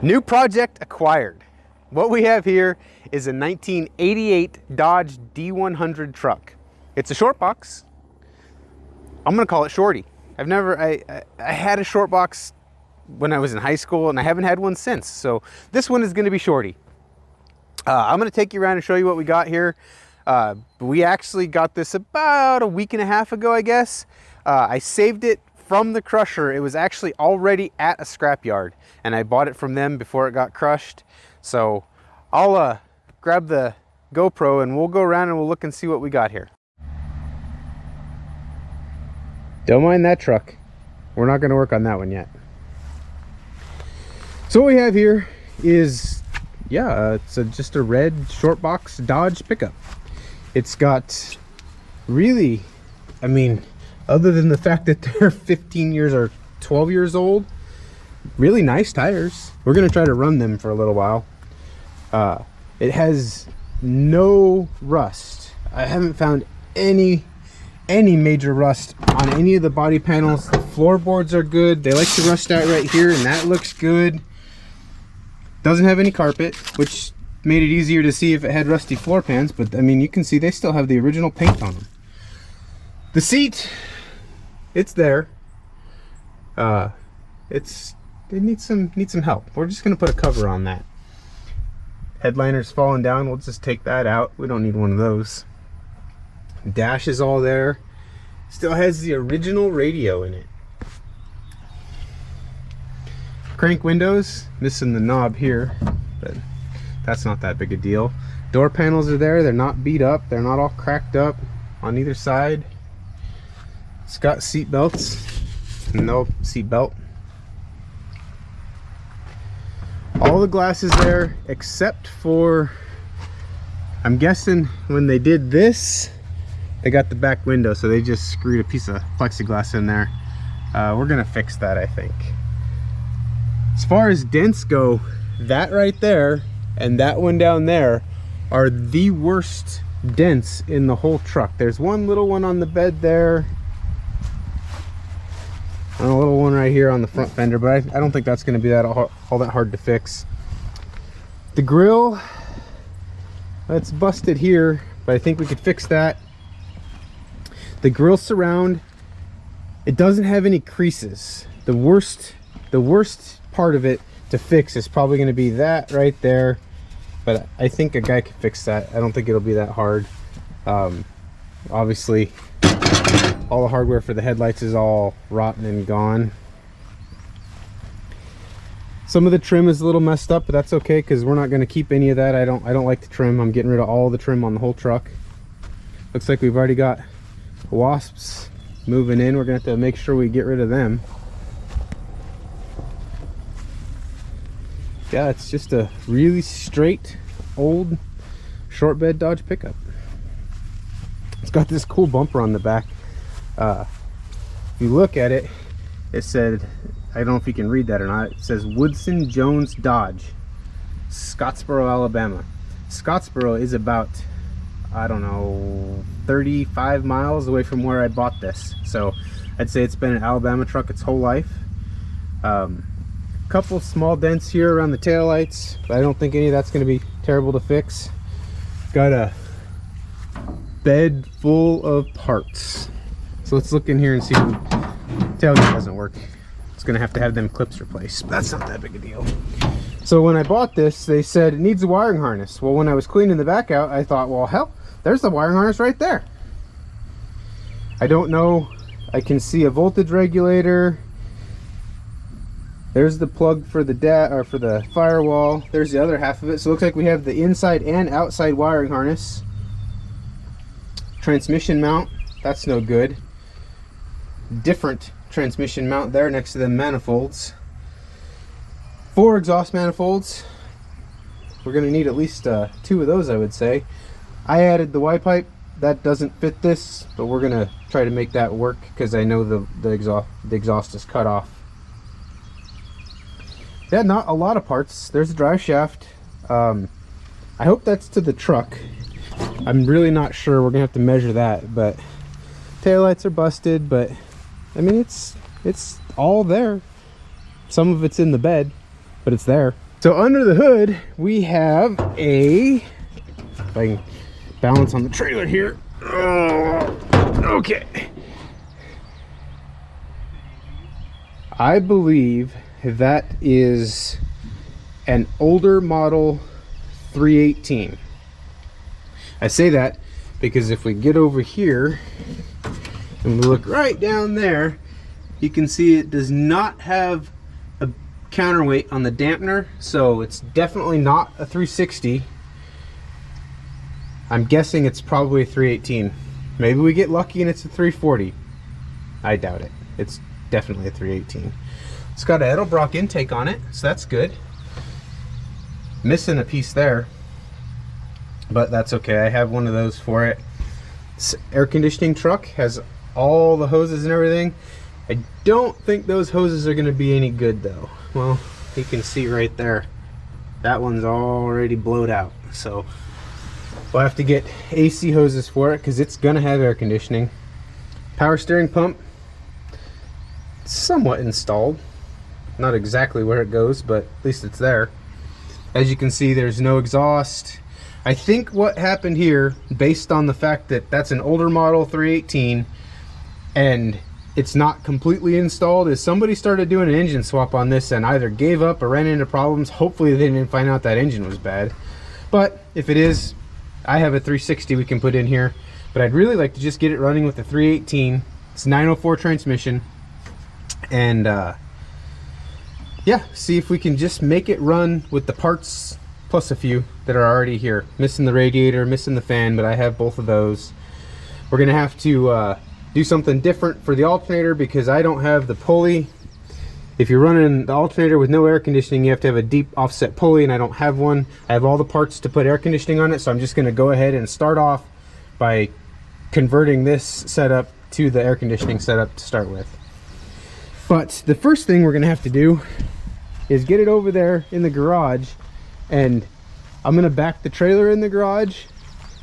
New project acquired. What we have here is a 1988 Dodge D100 truck. It's a short box. I'm gonna call it Shorty. I had a short box when I was in high school and I haven't had one since. So this one is gonna be Shorty. I'm gonna take you around and show you what we got here. We actually got this about a week and a half ago, I guess. I saved it from the crusher. It was actually already at a scrapyard and I bought it from them before it got crushed. So I'll grab the GoPro and we'll go around and we'll look and see what we got here. Don't mind that truck. We're not going to work on that one yet. So what we have here is, it's just a red short box Dodge pickup. It's got really, other than the fact that they're 15 years or 12 years old, really nice tires. We're going to try to run them for a little while. It has no rust. I haven't found any major rust on any of the body panels. The floorboards are good. They like to rust out right here, and that looks good. Doesn't have any carpet, which made it easier to see if it had rusty floor pans, but you can see they still have the original paint on them. The seat, it's there. It needs some help. We're just gonna put a cover on that. Headliner's falling down. We'll just take that out. We don't need one of those. Dash is all there. Still has the original radio in it. Crank windows, missing the knob here, but that's not that big a deal. Door panels are there. They're not beat up. They're not all cracked up on either side. It's got seat belts. No seat belt. All the glass is there except for, I'm guessing when they did this, they got the back window, so they just screwed a piece of plexiglass in there. We're gonna fix that, I think. As far as dents go, that right there and that one down there are the worst dents in the whole truck. There's one little one on the bed there, and a little one right here on the front fender, but I don't think that's going to be all that hard to fix. The grill, it's busted here, but I think we could fix that. The grill surround, it doesn't have any creases. The worst part of it to fix is probably going to be that right there, but I think a guy could fix that. I don't think it'll be that hard. Obviously all the hardware for the headlights is all rotten and gone. Some of the trim is a little messed up, but that's okay because we're not going to keep any of that. I don't like the trim. I'm getting rid of all the trim on the whole truck. Looks like we've already got wasps moving in. We're gonna have to make sure we get rid of them. Yeah, it's just a really straight old short bed Dodge pickup. It's got this cool bumper on the back. If you look at it, it said, I don't know if you can read that or not, it says Woodson Jones Dodge, Scottsboro, Alabama. Scottsboro is about, I don't know, 35 miles away from where I bought this. So I'd say it's been an Alabama truck its whole life. Couple small dents here around the taillights, but I don't think any of that's going to be terrible to fix. Got a bed full of parts. So let's look in here and see. Tailgate doesn't work. It's going to have them clips replaced, but that's not that big a deal. So when I bought this, they said it needs a wiring harness. Well, when I was cleaning the back out, I thought, well, hell, there's the wiring harness right there. I don't know. I can see a voltage regulator. There's the plug for the for the firewall. There's the other half of it. So it looks like we have the inside and outside wiring harness. Transmission mount, that's no good. Different transmission mount there next to the manifolds. 4 exhaust manifolds. We're going to need at least 2 of those, I would say. I added the Y pipe. That doesn't fit this, but we're going to try to make that work because I know the exhaust is cut off. Yeah, not a lot of parts. There's a drive shaft. I hope that's to the truck. I'm really not sure. We're gonna have to measure that, but taillights are busted, but I mean it's all there. Some of it's in the bed, but it's there. So under the hood, we have a, if I can balance on the trailer here. Okay. I believe that is an older model 318. I say that because if we get over here and we look right down there, you can see it does not have a counterweight on the dampener, so it's definitely not a 360. I'm guessing it's probably a 318. Maybe we get lucky and it's a 340. I doubt it. It's definitely a 318. It's got an Edelbrock intake on it, so that's good. Missing a piece there, but that's okay. I have one of those for it. This air conditioning truck has all the hoses and everything. I don't think those hoses are going to be any good though. Well, you can see right there, that one's already blowed out, so we'll have to get AC hoses for it because it's going to have air conditioning. Power steering pump, somewhat installed. Not exactly where it goes, but at least it's there. As you can see, there's no exhaust. I think what happened here, based on the fact that that's an older model 318 and it's not completely installed, is somebody started doing an engine swap on this and either gave up or ran into problems. Hopefully they didn't find out that engine was bad. But if it is, I have a 360 we can put in here, but I'd really like to just get it running with the 318. It's 904 transmission, and yeah, see if we can just make it run with the parts plus a few that are already here. Missing the radiator, missing the fan, but I have both of those. We're gonna have to do something different for the alternator because I don't have the pulley. If you're running the alternator with no air conditioning, you have to have a deep offset pulley, and I don't have one. I have all the parts to put air conditioning on it, so I'm just gonna go ahead and start off by converting this setup to the air conditioning setup to start with. But the first thing we're gonna have to do is get it over there in the garage, and I'm gonna back the trailer in the garage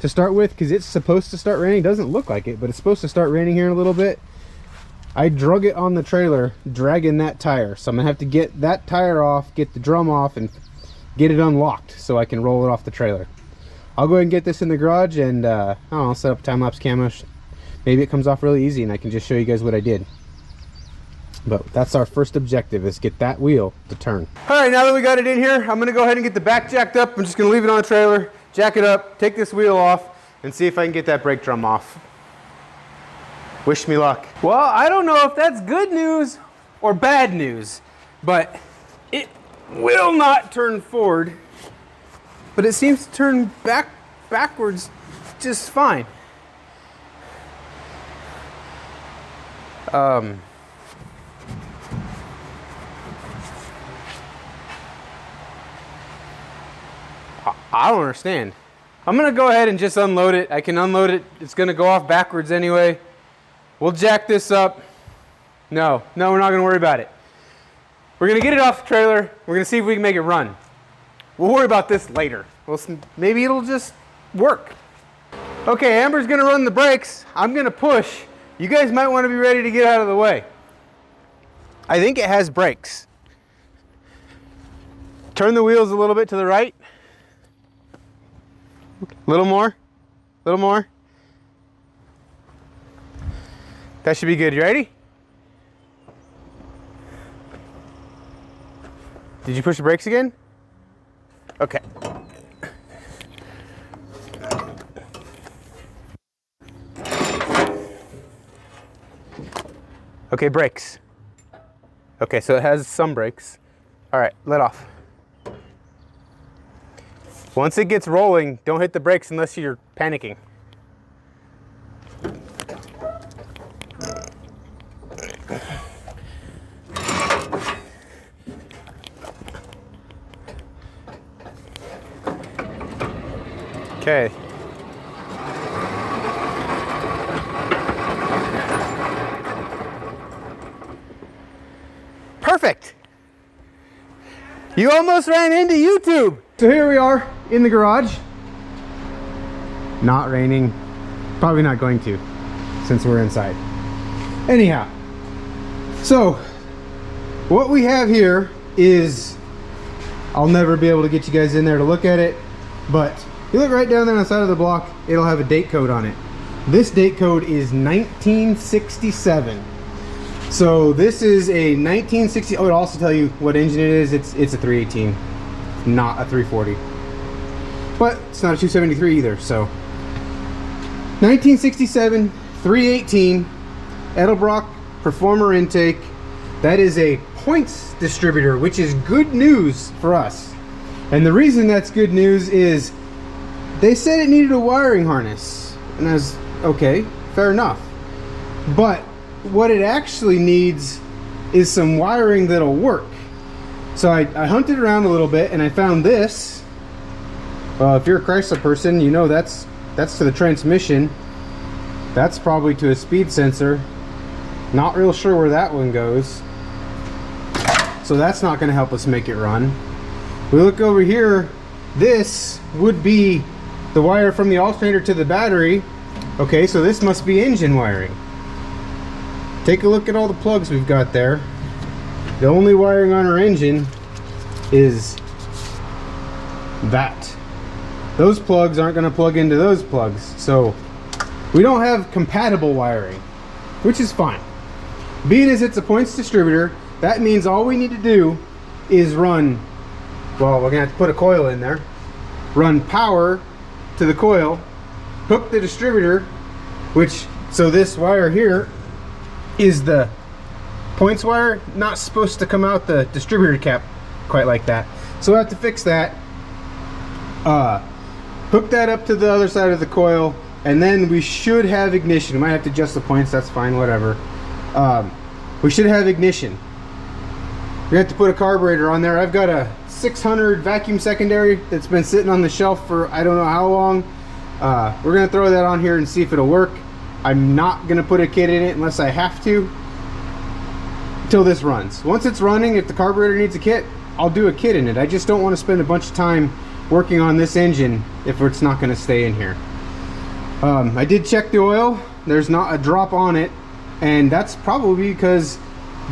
to start with because it's supposed to start raining. It doesn't look like it, but it's supposed to start raining here in a little bit. I drug it on the trailer, dragging that tire, so I'm gonna have to get that tire off, get the drum off, and get it unlocked so I can roll it off the trailer. I'll go ahead and get this in the garage, and I don't know, I'll set up a time-lapse camera. Maybe it comes off really easy and I can just show you guys what I did. But that's our first objective, is get that wheel to turn. All right, now that we got it in here, I'm gonna go ahead and get the back jacked up. I'm just gonna leave it on the trailer, jack it up, take this wheel off, and see if I can get that brake drum off. Wish me luck. Well, I don't know if that's good news or bad news, but it will not turn forward, but it seems to turn backwards just fine. I don't understand. I'm gonna go ahead and just unload it. I can unload it. It's gonna go off backwards anyway. We'll jack this up. No, we're not gonna worry about it. We're gonna get it off the trailer. We're gonna see if we can make it run. We'll worry about this later. Maybe it'll just work. Okay, Amber's gonna run the brakes. I'm gonna push. You guys might want to be ready to get out of the way. I think it has brakes. Turn the wheels a little bit to the right. A little more. A little more. That should be good. You ready? Did you push the brakes again? Okay. Okay, brakes. Okay, so it has some brakes. All right, let off. Once it gets rolling, don't hit the brakes unless you're panicking. Okay. Perfect. You almost ran into YouTube. So here we are in the garage. Not raining. Probably not going to, since we're inside. Anyhow, so what we have here is I'll never be able to get you guys in there to look at it, but you look right down there on the side of the block, it'll have a date code on it. This date code is 1967. So this is a 1960. Oh, it'll also tell you what engine it is. It's a 318, not a 340. But it's not a 273 either. So 1967 318 Edelbrock Performer intake. That is a points distributor, which is good news for us. And the reason that's good news is they said it needed a wiring harness. And I was, okay, fair enough. But what it actually needs is some wiring that'll work. So I hunted around a little bit and I found this. If you're a Chrysler person, you know that's to the transmission. That's probably to a speed sensor. Not real sure where that one goes. So that's not going to help us make it run. We look over here, this would be the wire from the alternator to the battery. Okay, so this must be engine wiring. Take a look at all the plugs we've got there. The only wiring on our engine is that. Those plugs aren't going to plug into those plugs. So we don't have compatible wiring, which is fine. Being as it's a points distributor, that means all we need to do is run, well, we're going to have to put a coil in there, run power to the coil, hook the distributor, which, so this wire here is the points wire, not supposed to come out the distributor cap quite like that. So we have to fix that, hook that up to the other side of the coil, and then we should have ignition. We might have to adjust the points, that's fine, whatever. We should have ignition. We have to put a carburetor on there. I've got a 600 vacuum secondary that's been sitting on the shelf for I don't know how long. We're gonna throw that on here and see if it'll work. I'm not gonna put a kit in it unless I have to until this runs. Once it's running, if the carburetor needs a kit, I'll do a kit in it. I just don't want to spend a bunch of time working on this engine if it's not gonna stay in here. I did check the oil. There's not a drop on it, and that's probably because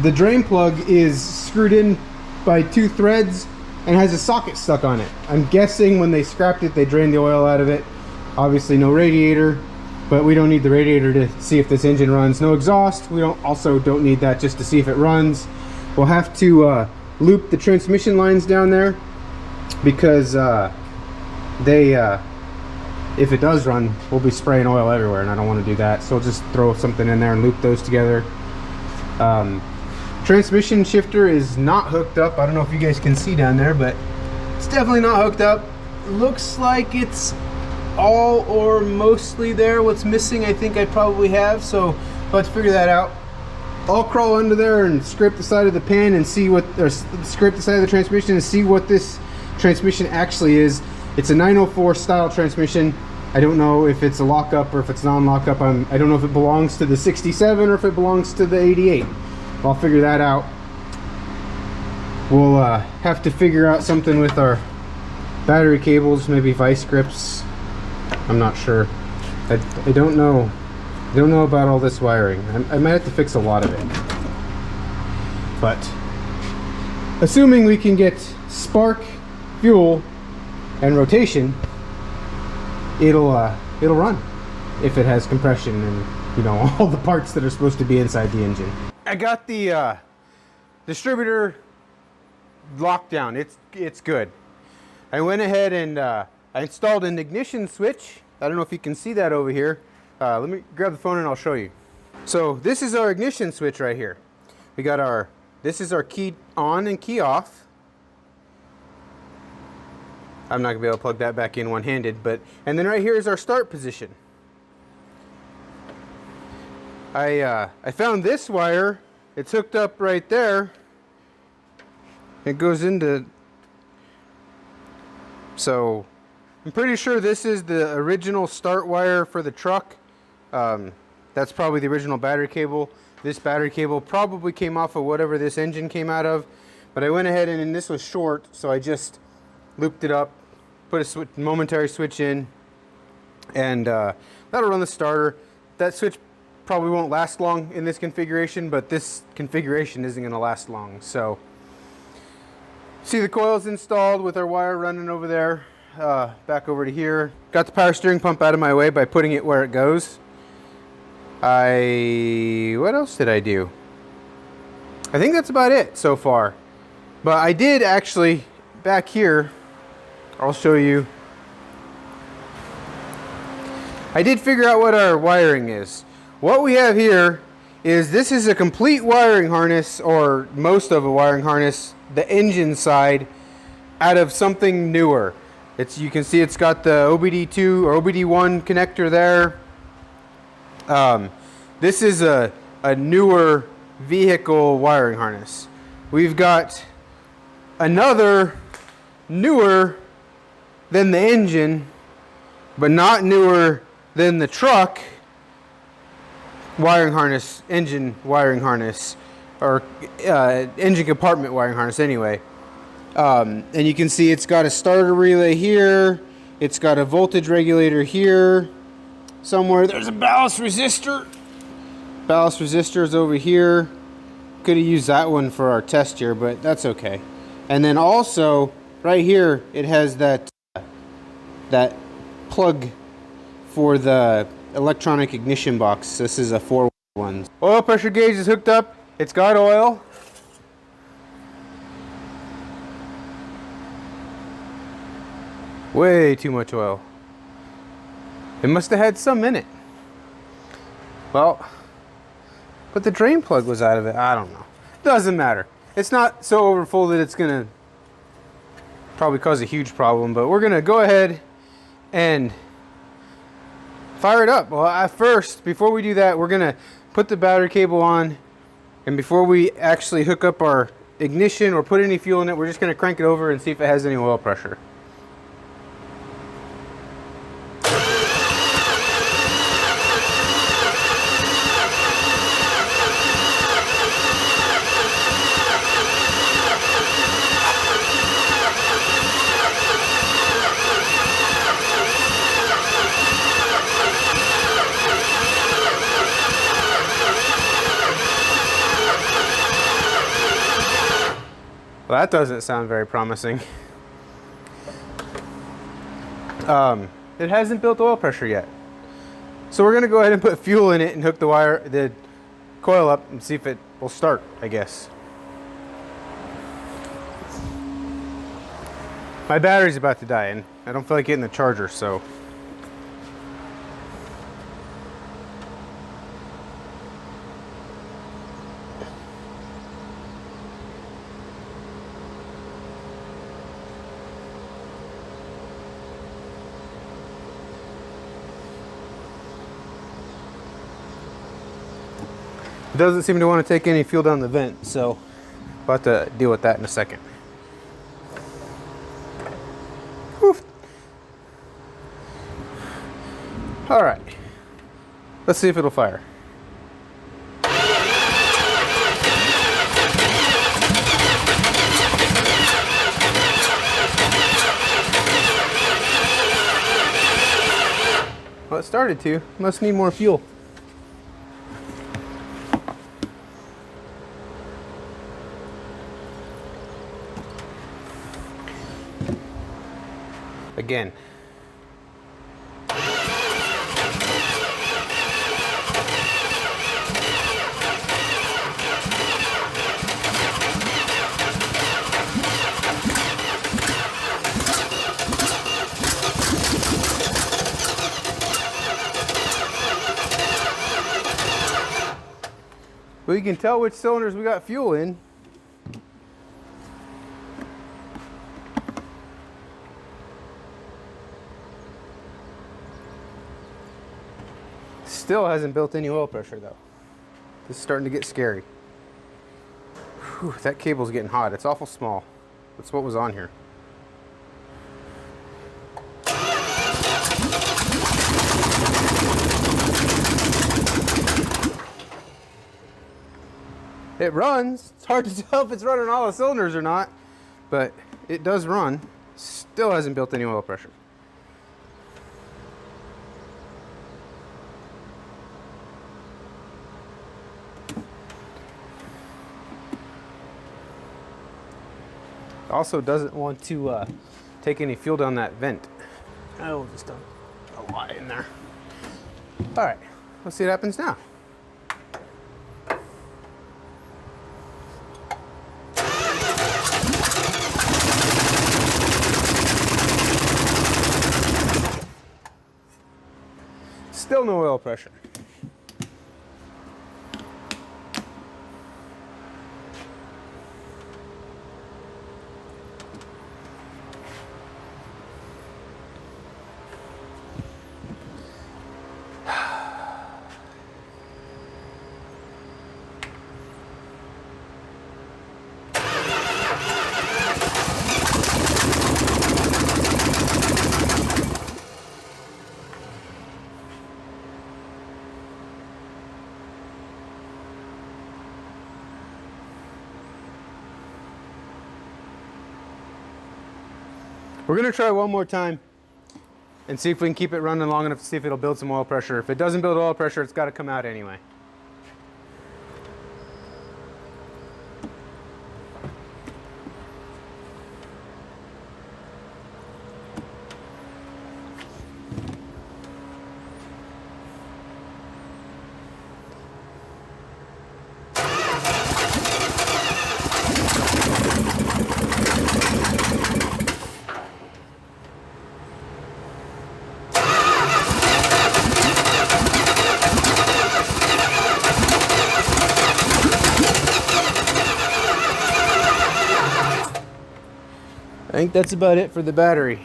the drain plug is screwed in by 2 threads and has a socket stuck on it. I'm guessing when they scrapped it, they drained the oil out of it. Obviously no radiator, but we don't need the radiator to see if this engine runs. No exhaust. We also don't need that just to see if it runs. We'll have to loop the transmission lines down there because if it does run, we'll be spraying oil everywhere, and I don't want to do that. So we'll just throw something in there and loop those together. Transmission shifter is not hooked up. I don't know if you guys can see down there, but it's definitely not hooked up. Looks like it's all or mostly there. What's missing, I think I probably have, so I'll have to figure that out. I'll crawl under there and scrape the side of the pan and see what, or scrape the side of the transmission and see what this transmission actually is. It's a 904 style transmission. I don't know if it's a lockup or if it's non-lockup. I don't know if it belongs to the 67 or if it belongs to the 88. I'll figure that out. We'll have to figure out something with our battery cables, maybe vice grips. I'm not sure. I don't know. I don't know about all this wiring. I might have to fix a lot of it. But assuming we can get spark, fuel, and rotation, it'll run if it has compression and, you know, all the parts that are supposed to be inside the engine. I got the distributor locked down. It's good. I went ahead and I installed an ignition switch. I don't know if you can see that over here. Let me grab the phone and I'll show you. So this is our ignition switch right here. We got this is our key on and key off. I'm not gonna be able to plug that back in one-handed, and then right here is our start position. I found this wire. It's hooked up right there. It goes into, so I'm pretty sure this is the original start wire for the truck. That's probably the original battery cable. This battery cable probably came off of whatever this engine came out of, but I went ahead and this was short, so I just looped it up, put a momentary switch in, and that'll run the starter. That switch probably won't last long in this configuration, but this configuration isn't going to last long. So See the coils installed with our wire running over there, back over to here. Got the power steering pump out of my way by putting it where it goes. What else did I do? I think that's about it so far. But I did actually, back here, I'll show you. I did figure out what our wiring is. What we have here is, this is a complete wiring harness, or most of a wiring harness, the engine side, out of something newer. You can see it's got the OBD2 or OBD1 connector there. This is a newer vehicle wiring harness. We've got another newer than the engine, but not newer than the truck wiring harness, engine wiring harness, or engine compartment wiring harness anyway. And you can see it's got a starter relay here, it's got a voltage regulator here somewhere. There's a ballast resistor. Ballast resistor is over here. Could have used that one for our test here, but that's okay. And then also right here it has that plug for the electronic ignition box. This is a 4-1. Oil pressure gauge is hooked up. It's got oil. Way too much oil. It must have had some in it. Well, but the drain plug was out of it. I don't know. Doesn't matter. It's not so overfull that it's gonna probably cause a huge problem, but we're gonna go ahead and fire it up. Well, first, before we do that, we're gonna put the battery cable on, and before we actually hook up our ignition or put any fuel in it, we're just gonna crank it over and see if it has any oil pressure. Well, that doesn't sound very promising. It hasn't built oil pressure yet. So we're gonna go ahead and put fuel in it and hook the coil up and see if it will start, I guess. My battery's about to die and I don't feel like getting the charger, so. It doesn't seem to want to take any fuel down the vent, so we'll have to deal with that in a second. Whew. All right, let's see if it'll fire. Well, it started to. Must need more fuel. Again. Well, you can tell which cylinders we got fuel in. Still hasn't built any oil pressure though. This is starting to get scary. Whew, that cable's getting hot. It's awful small. That's what was on here. It runs. It's hard to tell if it's running all the cylinders or not, but it does run. Still hasn't built any oil pressure. Also doesn't want to take any fuel down that vent. I will just dump a lot in there. All right, let's see what happens now. Still no oil pressure. We're gonna try one more time and see if we can keep it running long enough to see if it'll build some oil pressure. If it doesn't build oil pressure, it's gotta come out anyway. I think that's about it for the battery.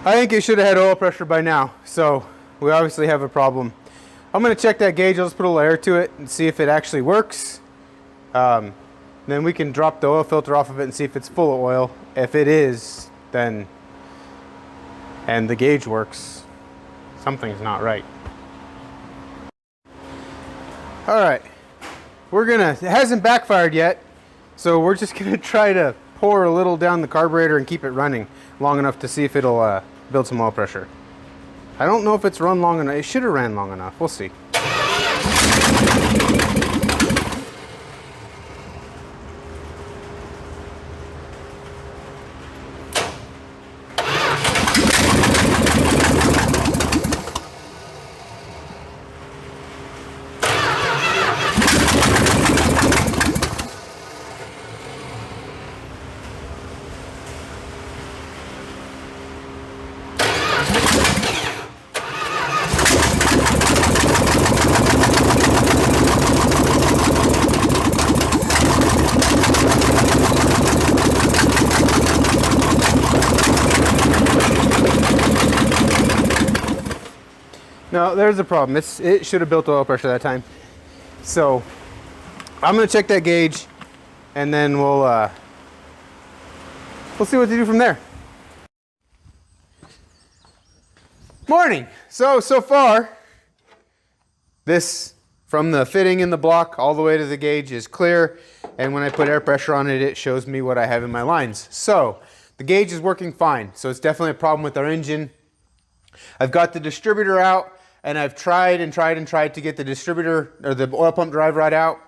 I think it should have had oil pressure by now, so we obviously have a problem. I'm going to check that gauge. I'll just put a little air to it and see if it actually works. Then we can drop the oil filter off of it and see if it's full of oil. If it is, then, and the gauge works, something's not right. All right, it hasn't backfired yet, so we're just gonna try to pour a little down the carburetor and keep it running long enough to see if it'll build some oil pressure. I don't know if it's run long enough. It should have ran long enough. We'll see. No, there's a problem. It should have built oil pressure that time. So I'm gonna check that gauge, and then we'll see what to do from there. Morning. So far, this from the fitting in the block all the way to the gauge is clear, and when I put air pressure on it, it shows me what I have in my lines. So the gauge is working fine. So it's definitely a problem with our engine. I've got the distributor out, and I've tried to get the distributor or the oil pump drive rod out,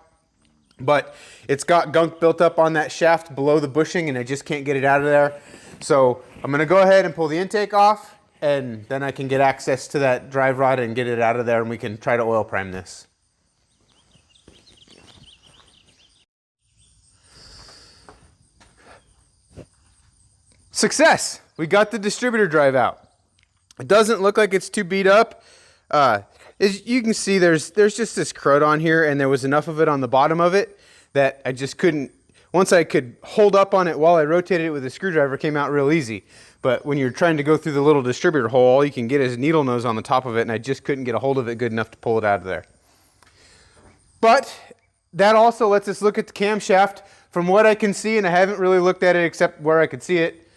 but it's got gunk built up on that shaft below the bushing, and I just can't get it out of there. So I'm gonna go ahead and pull the intake off, and then I can get access to that drive rod and get it out of there, and we can try to oil prime this. Success! We got the distributor drive out. It doesn't look like it's too beat up. As you can see, there's just this crud on here, and there was enough of it on the bottom of it that I just couldn't, once I could hold up on it while I rotated it with a screwdriver, it came out real easy. But when you're trying to go through the little distributor hole, all you can get is needle nose on the top of it, and I just couldn't get a hold of it good enough to pull it out of there. But that also lets us look at the camshaft. From what I can see, and I haven't really looked at it except where I could see it,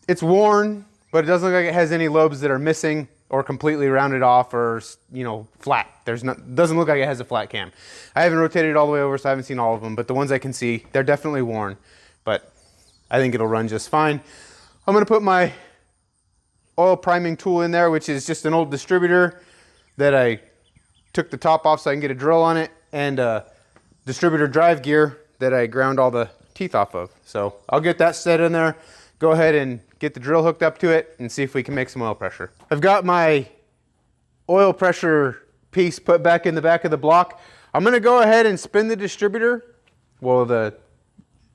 it's worn, but it doesn't look like it has any lobes that are missing. or completely rounded off or, you know, flat. Doesn't look like it has a flat cam. I haven't rotated it all the way over, so I haven't seen all of them, but the ones I can see, they're definitely worn, but I think it'll run just fine. I'm gonna put my oil priming tool in there, which is just an old distributor that I took the top off so I can get a drill on it, and a distributor drive gear that I ground all the teeth off of. So I'll get that set in there, go ahead and get the drill hooked up to it and see if we can make some oil pressure. I've got my oil pressure piece put back in the back of the block. I'm gonna go ahead and spin the distributor. Well,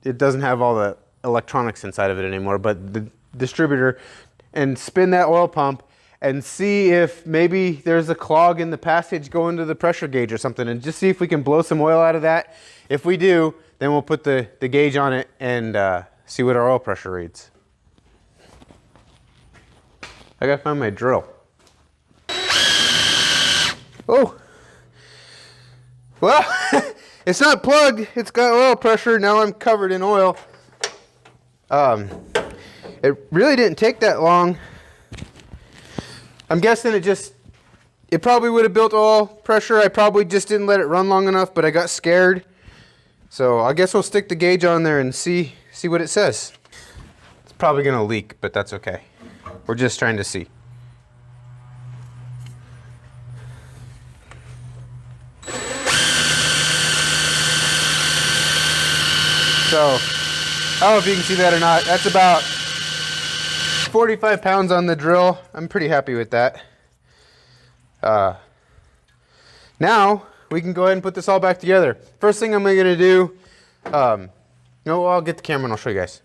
it doesn't have all the electronics inside of it anymore, but the distributor, and spin that oil pump and see if maybe there's a clog in the passage going to the pressure gauge or something, and just see if we can blow some oil out of that. If we do, then we'll put the gauge on it and see what our oil pressure reads. I gotta find my drill. Oh, well, it's not plugged, it's got oil pressure. Now I'm covered in oil. It really didn't take that long. I'm guessing it probably would have built oil pressure. I probably just didn't let it run long enough, but I got scared. So I guess we'll stick the gauge on there and see what it says. It's probably gonna leak, but that's okay. We're just trying to see. So, I don't know if you can see that or not. That's about 45 pounds on the drill. I'm pretty happy with that. Now we can go ahead and put this all back together. First thing I'm gonna do, no, I'll get the camera and I'll show you guys.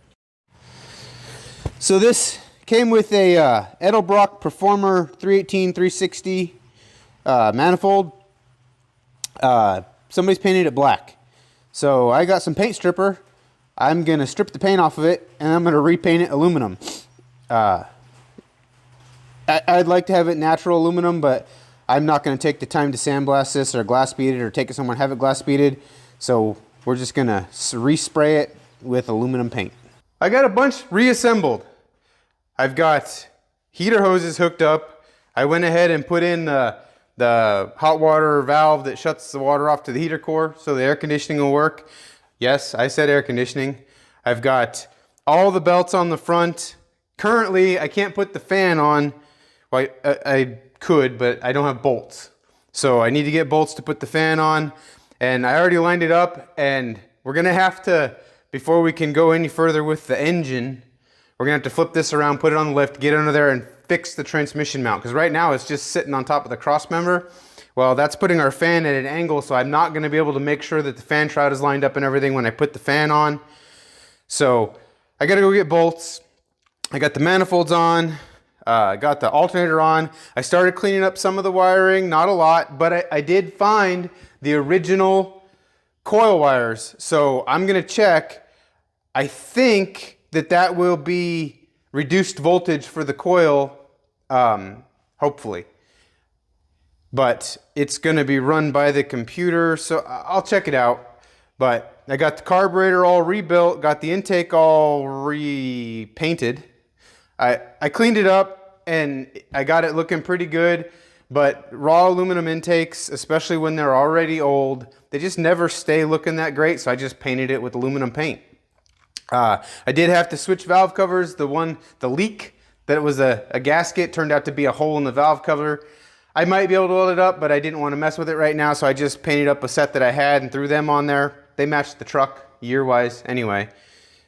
So this came with a Edelbrock Performer 318 360 manifold. Somebody's painted it black. So I got some paint stripper. I'm gonna strip the paint off of it and I'm gonna repaint it aluminum. I'd like to have it natural aluminum, but I'm not going to take the time to sandblast this or glass bead it or take it somewhere and have it glass beaded. So we're just going to respray it with aluminum paint. I got a bunch reassembled. I've got heater hoses hooked up. I went ahead and put in the hot water valve that shuts the water off to the heater core so the air conditioning will work. Yes, I said air conditioning. I've got all the belts on the front. Currently, I can't put the fan on. Well, I could, but I don't have bolts. So I need to get bolts to put the fan on. And I already lined it up, and we're gonna have to, before we can go any further with the engine, we're gonna have to flip this around, put it on the lift, get under there and fix the transmission mount. Because right now it's just sitting on top of the cross member. Well, that's putting our fan at an angle, so I'm not gonna be able to make sure that the fan shroud is lined up and everything when I put the fan on. So I gotta go get bolts. I got the manifolds on, got the alternator on. I started cleaning up some of the wiring, not a lot, but I did find the original coil wires. So I'm gonna check. I think that will be reduced voltage for the coil, hopefully. But it's gonna be run by the computer, so I'll check it out. But I got the carburetor all rebuilt, got the intake all repainted. I cleaned it up and I got it looking pretty good, but raw aluminum intakes, especially when they're already old, they just never stay looking that great, so I just painted it with aluminum paint. I did have to switch valve covers. The leak that was a gasket turned out to be a hole in the valve cover. I might be able to weld it up, but I didn't want to mess with it right now, so I just painted up a set that I had and threw them on there. They matched the truck year-wise anyway.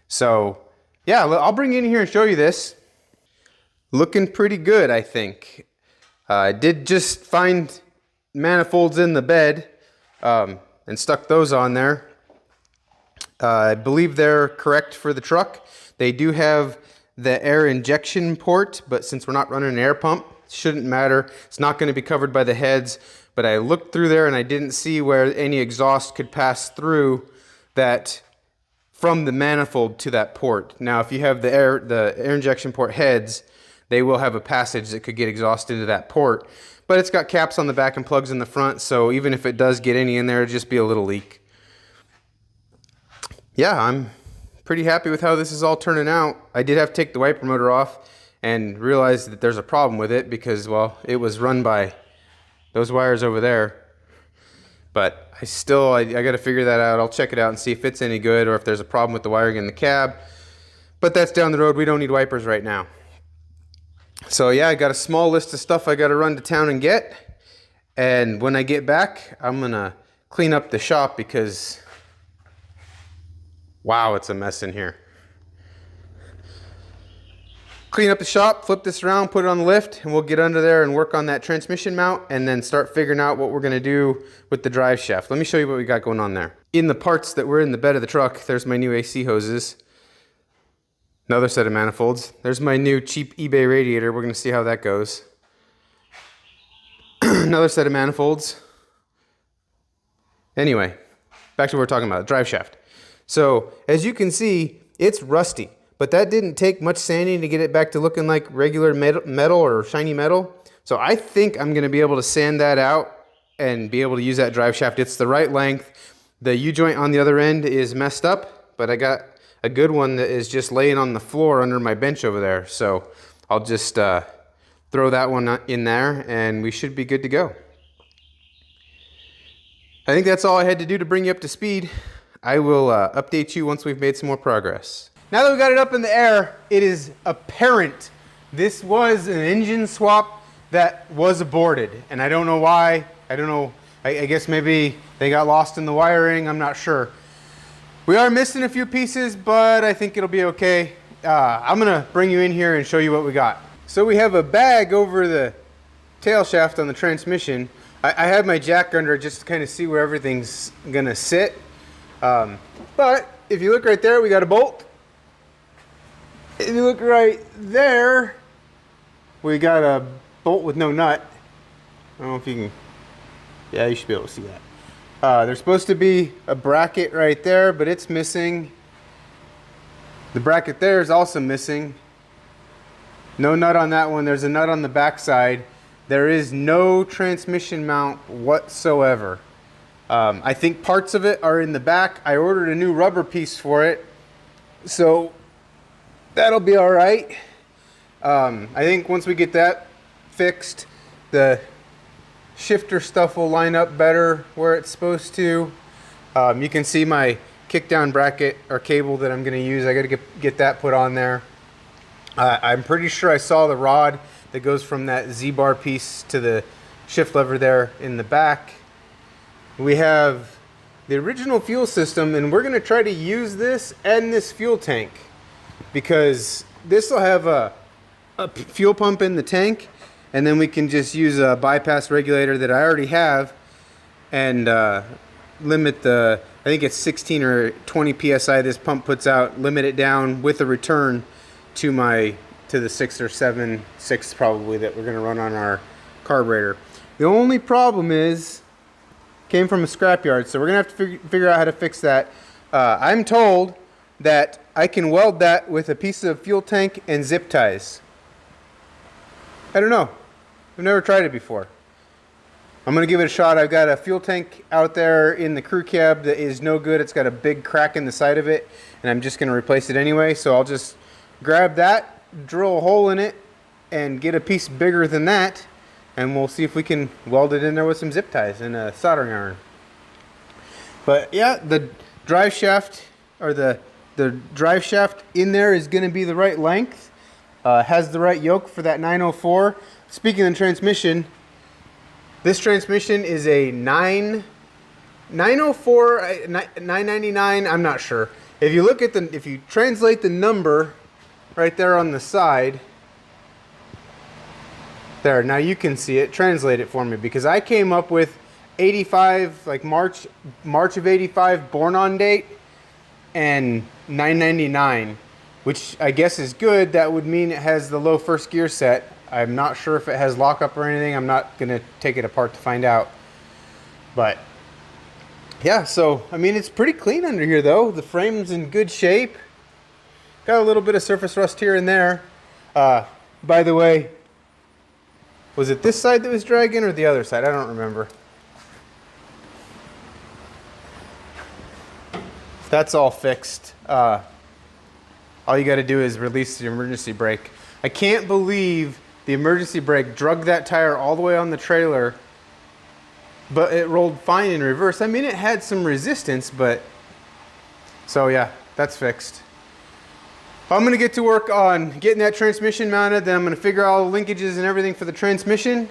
So yeah, I'll bring you in here and show you this. Looking pretty good, I think. I did just find manifolds in the bed and stuck those on there. I believe they're correct for the truck. They do have the air injection port, but since we're not running an air pump, it shouldn't matter. It's not going to be covered by the heads, but I looked through there and I didn't see where any exhaust could pass through that from the manifold to that port. Now, if you have the air injection port heads, they will have a passage that could get exhaust into that port, but it's got caps on the back and plugs in the front, so even if it does get any in there, it'll just be a little leak. Yeah, I'm pretty happy with how this is all turning out. I did have to take the wiper motor off and realized that there's a problem with it because, well, it was run by those wires over there. But I got to figure that out. I'll check it out and see if it's any good or if there's a problem with the wiring in the cab. But that's down the road. We don't need wipers right now. So yeah, I got a small list of stuff I got to run to town and get. And when I get back, I'm going to clean up the shop because, wow, it's a mess in here. Clean up the shop, flip this around, put it on the lift, and we'll get under there and work on that transmission mount and then start figuring out what we're going to do with the drive shaft. Let me show you what we got going on there. In the parts that were in the bed of the truck, there's my new AC hoses. Another set of manifolds. There's my new cheap eBay radiator. We're going to see how that goes. Another set of manifolds. Anyway, back to what we're talking about, drive shaft. So, as you can see, it's rusty. But that didn't take much sanding to get it back to looking like regular metal or shiny metal. So I think I'm going to be able to sand that out and be able to use that drive shaft. It's the right length. The U-joint on the other end is messed up, but I got a good one that is just laying on the floor under my bench over there. So I'll just throw that one in there and we should be good to go. I think that's all I had to do to bring you up to speed. I will update you once we've made some more progress. Now that we got it up in the air, it is apparent this was an engine swap that was aborted. And I don't know why. I don't know. I guess maybe they got lost in the wiring. I'm not sure. We are missing a few pieces, but I think it'll be okay. I'm going to bring you in here and show you what we got. So we have a bag over the tail shaft on the transmission. I had my jack under it just to kind of see where everything's going to sit. But if you look right there, we got a bolt. If you look right there, we got a bolt with no nut. I don't know if you can, yeah, you should be able to see that. There's supposed to be a bracket right there, but it's missing. The bracket there is also missing. No nut on that one. There's a nut on the back side. There is no transmission mount whatsoever. I think parts of it are in the back. I ordered a new rubber piece for it, so that'll be all right. I think once we get that fixed, the shifter stuff will line up better where it's supposed to. You can see my kickdown bracket or cable that I'm going to use. I got to get that put on there. I'm pretty sure I saw the rod that goes from that Z-bar piece to the shift lever there in the back. We have the original fuel system, and we're going to try to use this and this fuel tank, because this will have a fuel pump in the tank, and then we can just use a bypass regulator that I already have and limit the, I think it's 16 or 20 psi this pump puts out, limit it down with a return to the 6 or 7, 6 probably, that we're going to run on our carburetor. The only problem is, came from a scrapyard, so we're going to have to figure out how to fix that. I'm told that I can weld that with a piece of fuel tank and zip ties. I don't know. I've never tried it before. I'm going to give it a shot. I've got a fuel tank out there in the crew cab that is no good. It's got a big crack in the side of it, and I'm just going to replace it anyway. So I'll just grab that, drill a hole in it, and get a piece bigger than that, and we'll see if we can weld it in there with some zip ties and a soldering iron. But yeah, the drive shaft, or the drive shaft in there is going to be the right length. Has the right yoke for that 904. Speaking of transmission, this transmission is a 904, 999, I'm not sure. If you look at if you translate the number right there on the side, there, now you can see it. Translate it for me, because I came up with 85, like March of 85 born on date, and 999, which I guess is good. That would mean it has the low first gear set. I'm not sure if it has lockup or anything. I'm not going to take it apart to find out. But yeah, so I mean, it's pretty clean under here though. The frame's in good shape. Got a little bit of surface rust here and there. By the way, was it this side that was dragging or the other side? I don't remember. That's all fixed. All you got to do is release the emergency brake. I can't believe the emergency brake drug that tire all the way on the trailer, but it rolled fine in reverse. I mean, it had some resistance, but... So yeah, that's fixed. I'm gonna get to work on getting that transmission mounted, then I'm gonna figure out all the linkages and everything for the transmission,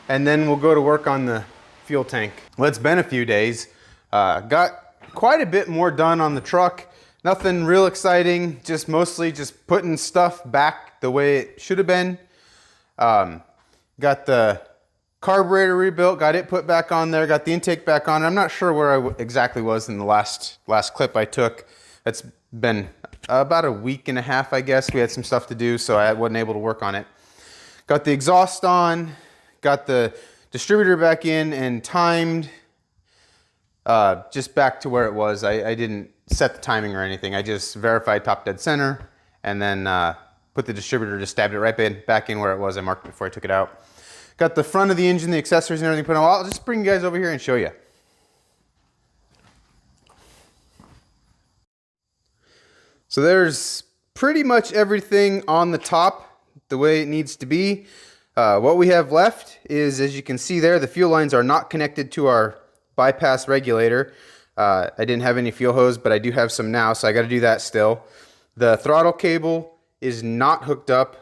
and then we'll go to work on the fuel tank. Well, it's been a few days. Got quite a bit more done on the truck. Nothing real exciting, just mostly just putting stuff back the way it should have been. Got the carburetor rebuilt, got it put back on there, got the intake back on. I'm not sure where I exactly was in the last clip I took. It's been about a week and a half, I guess. We had some stuff to do, so I wasn't able to work on it. Got the exhaust on, got the distributor back in and timed. Just back to where it was. I didn't set the timing or anything. I just verified top dead center and then put the distributor, just stabbed it right back in where it was. I marked it before I took it out. Got the front of the engine, the accessories and everything put on. I'll just bring you guys over here and show you. So there's pretty much everything on the top the way it needs to be. What we have left is, as you can see there, the fuel lines are not connected to our bypass regulator. I didn't have any fuel hose, but I do have some now, so I got to do that still. The throttle cable is not hooked up.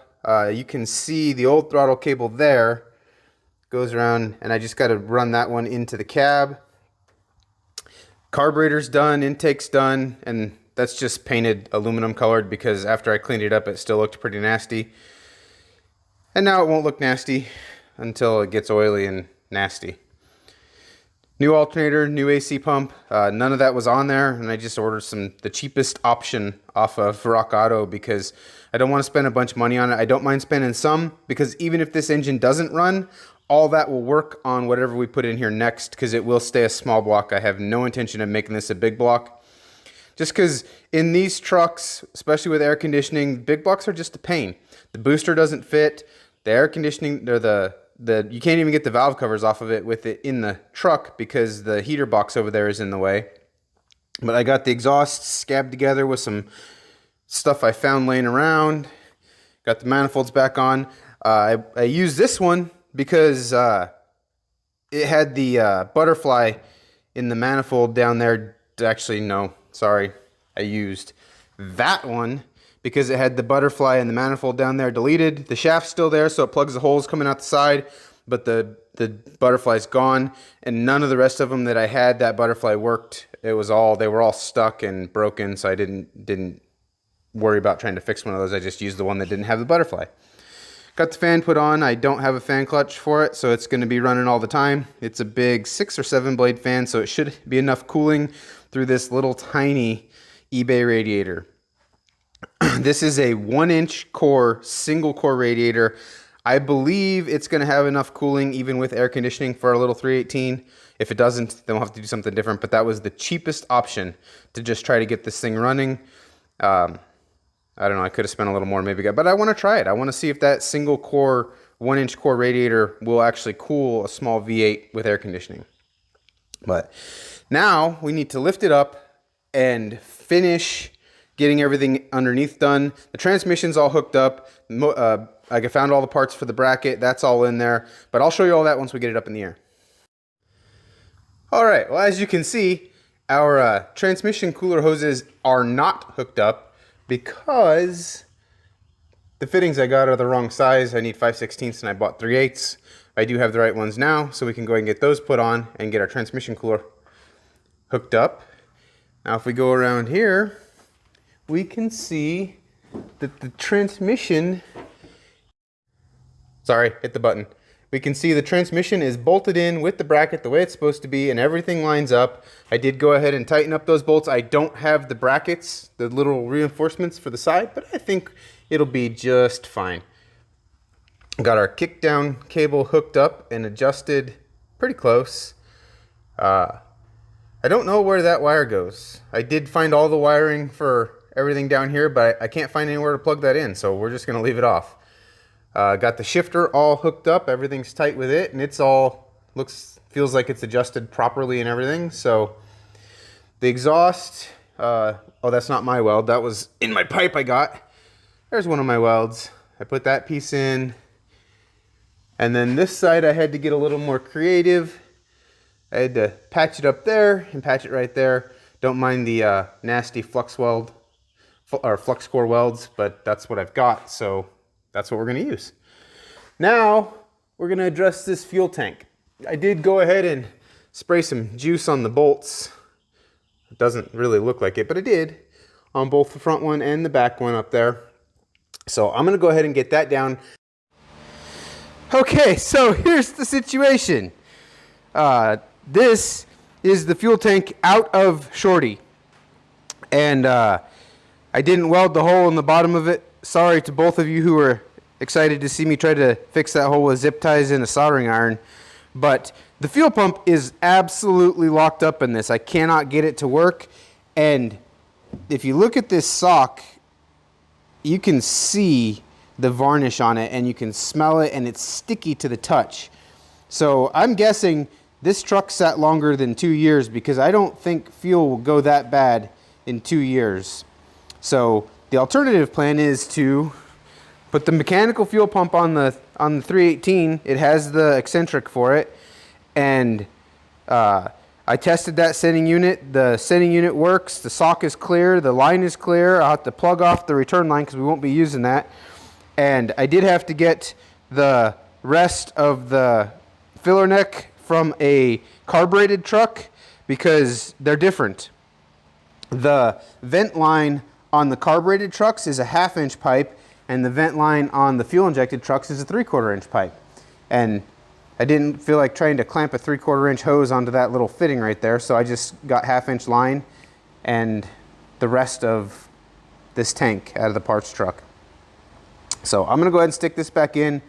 You can see the old throttle cable there goes around, and I just got to run that one into the cab. Carburetor's done, intake's done, and that's just painted aluminum colored because after I cleaned it up, it still looked pretty nasty. And now it won't look nasty until it gets oily and nasty. New alternator, new AC pump, none of that was on there, and I just ordered the cheapest option off of Rock Auto because I don't want to spend a bunch of money on it. I don't mind spending some because even if this engine doesn't run, all that will work on whatever we put in here next because it will stay a small block. I have no intention of making this a big block. Just because in these trucks, especially with air conditioning, big blocks are just a pain. The booster doesn't fit, the air conditioning, or you can't even get the valve covers off of it with it in the truck because the heater box over there is in the way. But I got the exhaust scabbed together with some stuff I found laying around. Got the manifolds back on. I used this one because it had the butterfly in the manifold down there. Actually, no, sorry. I used that one because it had the butterfly and the manifold down there deleted. The shaft's still there, so it plugs the holes coming out the side, but the butterfly's gone, and none of the rest of them that I had, that butterfly worked. They were all stuck and broken, so I didn't worry about trying to fix one of those. I just used the one that didn't have the butterfly. Got the fan put on. I don't have a fan clutch for it, so it's going to be running all the time. It's a big 6 or 7 blade fan, so it should be enough cooling through this little tiny eBay radiator. This is a 1-inch core, single core radiator. I believe it's going to have enough cooling even with air conditioning for a little 318. If it doesn't, then we'll have to do something different. But that was the cheapest option to just try to get this thing running. I don't know, I could have spent a little more maybe, but I want to try it. I want to see if that single core, 1-inch core radiator will actually cool a small V8 with air conditioning. But now we need to lift it up and finish getting everything underneath done. The transmission's all hooked up. I found all the parts for the bracket. That's all in there. But I'll show you all that once we get it up in the air. All right, well, as you can see, our transmission cooler hoses are not hooked up because the fittings I got are the wrong size. I need 5/16 and I bought 3/8. I do have the right ones now, so we can go ahead and get those put on and get our transmission cooler hooked up. Now, if we go around here, we can see that the transmission, sorry, hit the button. We can see the transmission is bolted in with the bracket the way it's supposed to be and everything lines up. I did go ahead and tighten up those bolts. I don't have the brackets, the little reinforcements for the side, but I think it'll be just fine. Got our kick down cable hooked up and adjusted pretty close. I don't know where that wire goes. I did find all the wiring for everything down here, but I can't find anywhere to plug that in, so we're just gonna leave it off. Got the shifter all hooked up, everything's tight with it, and it's all feels like it's adjusted properly and everything. So the exhaust, oh, that's not my weld, that was in my pipe I got. There's one of my welds. I put that piece in. And then this side I had to get a little more creative. I had to patch it up there and patch it right there. Don't mind the nasty flux weld or flux core welds, but that's what I've got, so that's what we're gonna use. Now we're gonna address this fuel tank. I did go ahead and spray some juice on the bolts. It doesn't really look like it, but I did on both the front one and the back one up there. So I'm gonna go ahead and get that down. Okay, so here's the situation. This is the fuel tank out of Shorty. And I didn't weld the hole in the bottom of it. Sorry to both of you who were excited to see me try to fix that hole with zip ties and a soldering iron. But the fuel pump is absolutely locked up in this. I cannot get it to work. And if you look at this sock, you can see the varnish on it and you can smell it, and it's sticky to the touch. So I'm guessing this truck sat longer than 2 years, because I don't think fuel will go that bad in 2 years. So the alternative plan is to put the mechanical fuel pump on the 318. It has the eccentric for it, and I tested that sending unit. The sending unit works. The sock is clear. The line is clear. I'll have to plug off the return line because we won't be using that. And I did have to get the rest of the filler neck from a carbureted truck because they're different. The vent line on the carbureted trucks is a 1/2 inch pipe, and the vent line on the fuel injected trucks is a 3/4 inch pipe. And I didn't feel like trying to clamp a 3/4 inch hose onto that little fitting right there, so I just got 1/2 inch line and the rest of this tank out of the parts truck. So I'm gonna go ahead and stick this back in,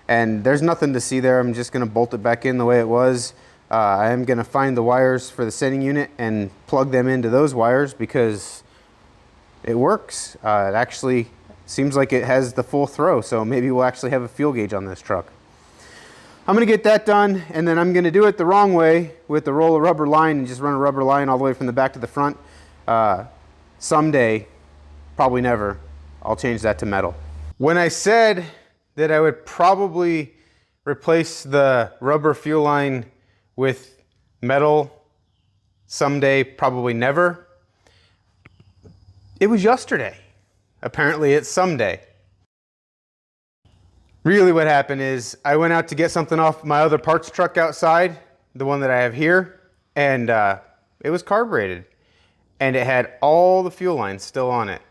and there's nothing to see there. I'm just gonna bolt it back in the way it was. I am gonna find the wires for the sending unit and plug them into those wires because it works. It actually seems like it has the full throw, so maybe we'll actually have a fuel gauge on this truck. I'm gonna get that done, and then I'm gonna do it the wrong way with the roll of rubber line and just run a rubber line all the way from the back to the front. Someday, probably never, I'll change that to metal. When I said that I would probably replace the rubber fuel line with metal someday, probably never, it was yesterday. Apparently it's someday. Really what happened is I went out to get something off my other parts truck outside, the one that I have here, and it was carbureted, and it had all the fuel lines still on it.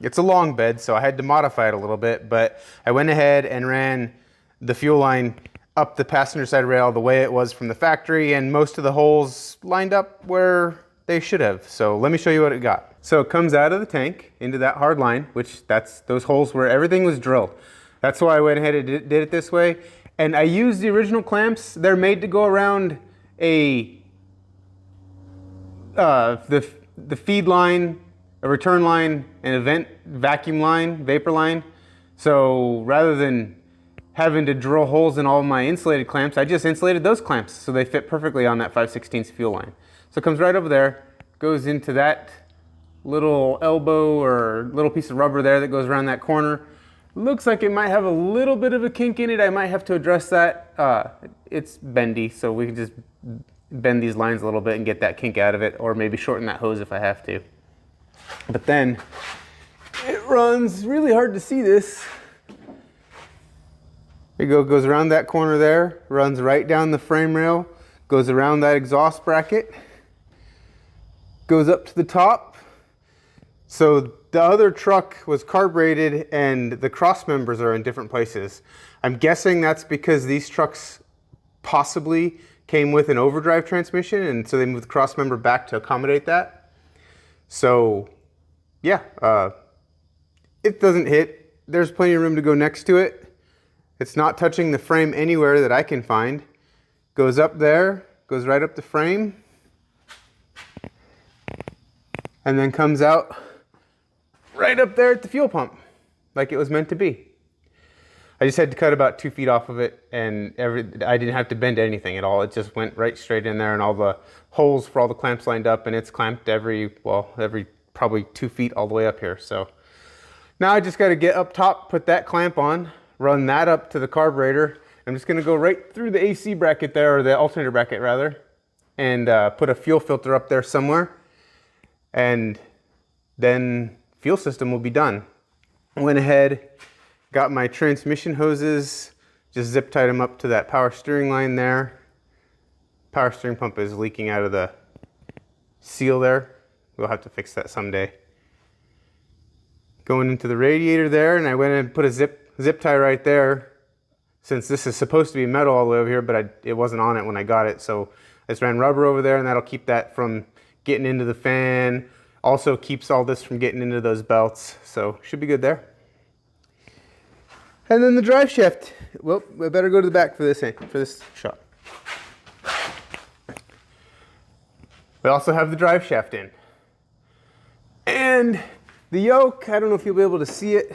It's a long bed, so I had to modify it a little bit, but I went ahead and ran the fuel line up the passenger side rail the way it was from the factory, and most of the holes lined up where they should have. So let me show you what it got. So it comes out of the tank into that hard line, which that's those holes where everything was drilled. That's why I went ahead and did it this way. And I used the original clamps. They're made to go around the feed line, a return line, and a vent vacuum line, vapor line. So rather than having to drill holes in all my insulated clamps, I just insulated those clamps so they fit perfectly on that 5/16 fuel line. So it comes right over there, goes into that little elbow or little piece of rubber there that goes around that corner. Looks like it might have a little bit of a kink in it. I might have to address that. It's bendy, so we can just bend these lines a little bit and get that kink out of it, or maybe shorten that hose if I have to. But then it runs really hard to see this. There you go, goes around that corner there, runs right down the frame rail, goes around that exhaust bracket, goes up to the top. So the other truck was carbureted and the cross members are in different places. I'm guessing that's because these trucks possibly came with an overdrive transmission, and so they moved the cross member back to accommodate that. So yeah, it doesn't hit. There's plenty of room to go next to it. It's not touching the frame anywhere that I can find. Goes up there, goes right up the frame, and then comes out right up there at the fuel pump, like it was meant to be. I just had to cut about 2 feet off of it, and I didn't have to bend anything at all. It just went right straight in there, and all the holes for all the clamps lined up, and it's clamped every probably 2 feet all the way up here. So Now I just got to get up top, put that clamp on, run that up to the carburetor. I'm just going to go right through the AC bracket there, or the alternator bracket rather, and put a fuel filter up there somewhere. And then fuel system will be done. I went ahead, got my transmission hoses, just zip tied them up to that power steering line there. Power steering pump is leaking out of the seal there. We'll have to fix that someday. Going into the radiator there, and I went and put a zip tie right there, since this is supposed to be metal all the way over here, but it wasn't on it when I got it. So I just ran rubber over there, and that'll keep that from getting into the fan. Also keeps all this from getting into those belts, so should be good there. And then the drive shaft. Well, we better go to the back for this shot. We also have the drive shaft in. And the yoke, I don't know if you'll be able to see it.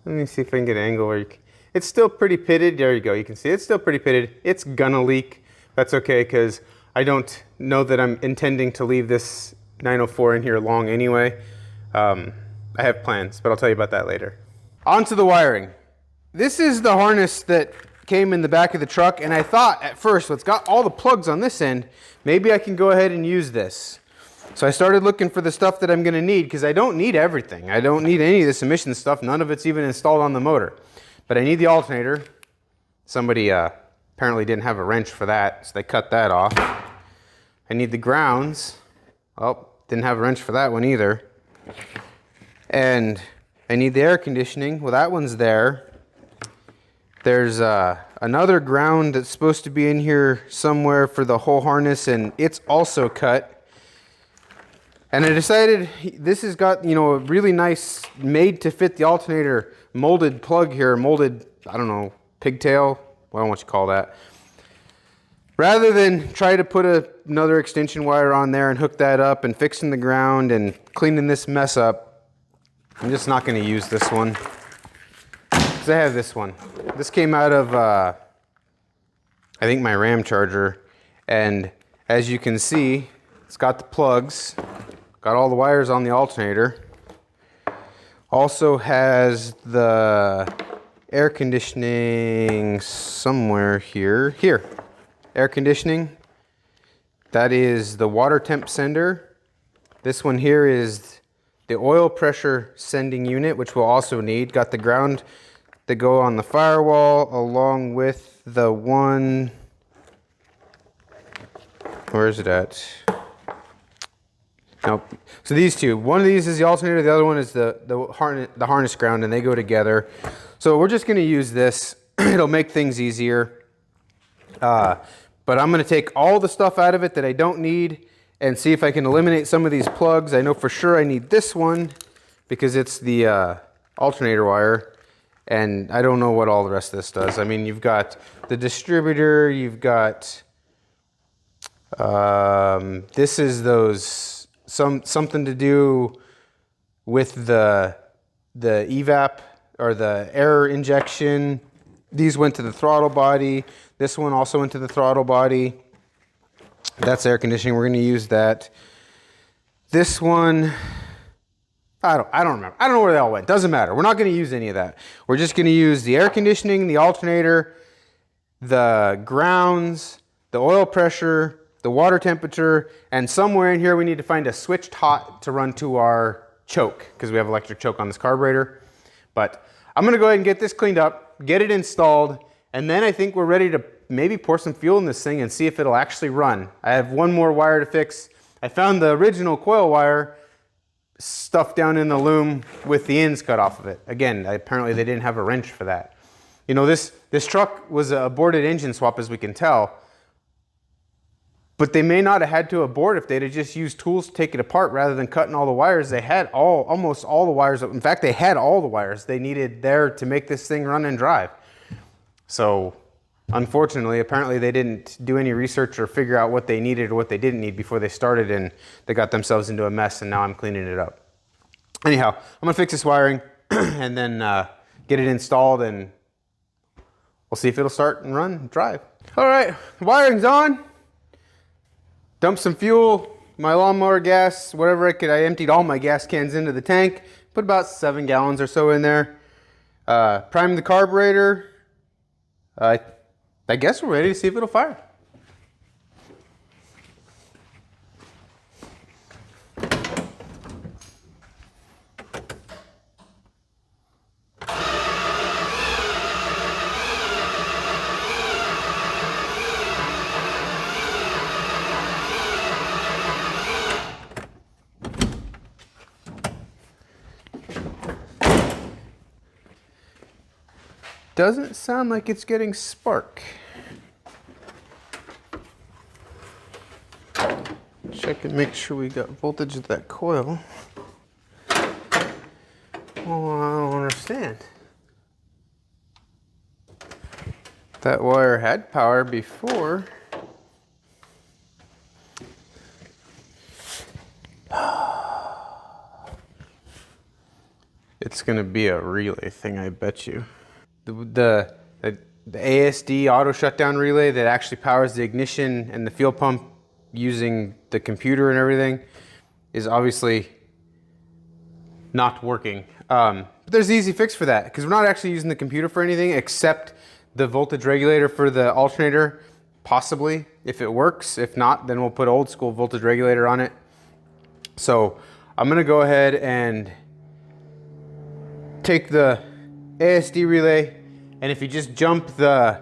Let me see if I can get an angle where you can. It's still pretty pitted. There you go, you can see it's still pretty pitted. It's gonna leak. That's okay, because I don't know that I'm intending to leave this 904 in here long anyway. I have plans, but I'll tell you about that later. On to the wiring. This is the harness that came in the back of the truck, and I thought at first, well, it's got all the plugs on this end, maybe I can go ahead and use this. So I started looking for the stuff that I'm going to need, because I don't need everything. I don't need any of this emission stuff. None of it's even installed on the motor. But I need the alternator. Somebody apparently didn't have a wrench for that, so they cut that off. I need the grounds. Well, didn't have a wrench for that one either. And I need the air conditioning. Well, that one's there. There's another ground that's supposed to be in here somewhere for the whole harness, and it's also cut. And I decided this has got, you know, a really nice made to fit the alternator molded plug here, molded, I don't know, pigtail, what do you call that. Rather than try to put another extension wire on there and hook that up and fixing the ground and cleaning this mess up, I'm just not going to use this one. Because I have this one. This came out of, I think, my RAM charger. And as you can see, it's got the plugs. Got all the wires on the alternator. Also has the air conditioning somewhere here. Here, air conditioning. That is the water temp sender. This one here is the oil pressure sending unit, which we'll also need. Got the ground that go on the firewall, along with the one, where is it at? Nope. So these two, one of these is the alternator, the other one is the harness ground, and they go together. So we're just going to use this. It'll make things easier. But I'm going to take all the stuff out of it that I don't need and see if I can eliminate some of these plugs. I know for sure I need this one because it's the alternator wire, and I don't know what all the rest of this does. I mean, you've got the distributor, you've got this is those something to do with the evap or the air injection. These went to the throttle body. This one also went to the throttle body. That's air conditioning. We're going to use that. This one, I don't remember. I don't know where they all went. Doesn't matter. We're not going to use any of that. We're just going to use the air conditioning, the alternator, the grounds, the oil pressure, the water temperature, and somewhere in here we need to find a switched hot to run to our choke, because we have electric choke on this carburetor. But I'm going to go ahead and get this cleaned up, get it installed, and then I think we're ready to maybe pour some fuel in this thing and see if it'll actually run. I have one more wire to fix. I found the original coil wire stuffed down in the loom with the ends cut off of it. Again, apparently they didn't have a wrench for that. You know, this truck was a aborted engine swap, as we can tell. But they may not have had to abort if they'd have just used tools to take it apart rather than cutting all the wires. They had almost all the wires. In fact, they had all the wires they needed there to make this thing run and drive. So unfortunately, apparently they didn't do any research or figure out what they needed or what they didn't need before they started, and they got themselves into a mess, and now I'm cleaning it up. Anyhow, I'm gonna fix this wiring and then get it installed, and we'll see if it'll start and run and drive. All right, wiring's on. Dump some fuel, my lawnmower gas, whatever I emptied all my gas cans into the tank, put about 7 gallons or so in there. Primed the carburetor. I guess we're ready to see if it'll fire. Doesn't sound like it's getting spark. Check and make sure we got voltage at that coil. Oh, I don't understand. That wire had power before. It's gonna be a relay thing, I bet you. The ASD auto shutdown relay that actually powers the ignition and the fuel pump using the computer and everything is obviously not working. But there's an easy fix for that because we're not actually using the computer for anything except the voltage regulator for the alternator, possibly, if it works. If not, then we'll put old school voltage regulator on it. So I'm gonna go ahead and take the ASD relay, and if you just jump the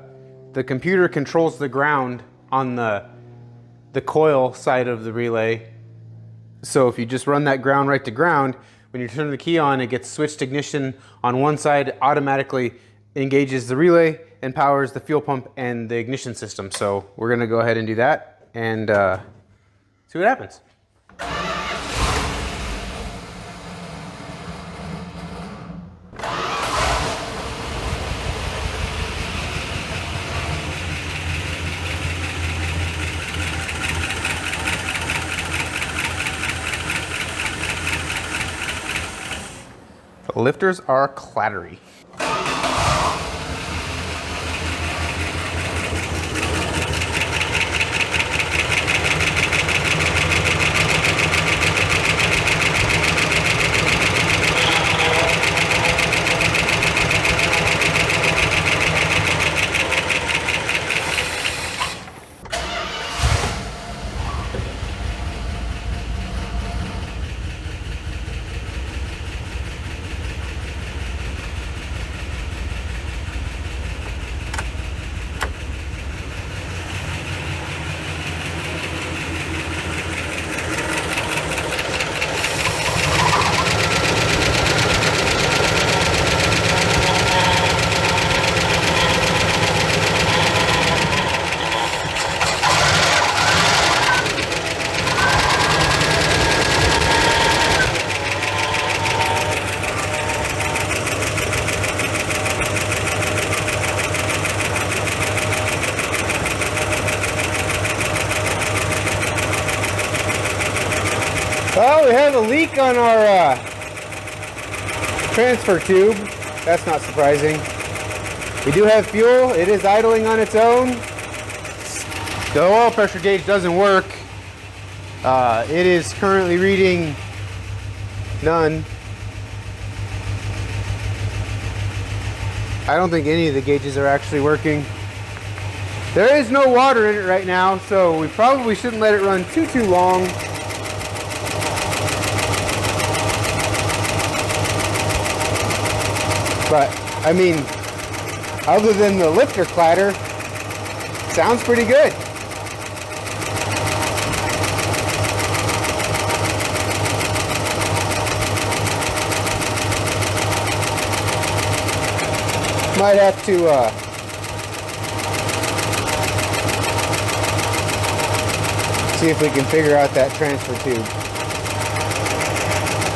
computer controls the ground on the coil side of the relay. So if you just run that ground right to ground, when you turn the key on, it gets switched ignition on one side, automatically engages the relay and powers the fuel pump and the ignition system. So we're gonna go ahead and do that and see what happens. The lifters are clattery. Well, we have a leak on our transfer tube. That's not surprising. We do have fuel. It is idling on its own. The oil pressure gauge doesn't work. It is currently reading none. I don't think any of the gauges are actually working. There is no water in it right now, so we probably shouldn't let it run too long. But, I mean, other than the lifter clatter, sounds pretty good. Might have to see if we can figure out that transfer tube.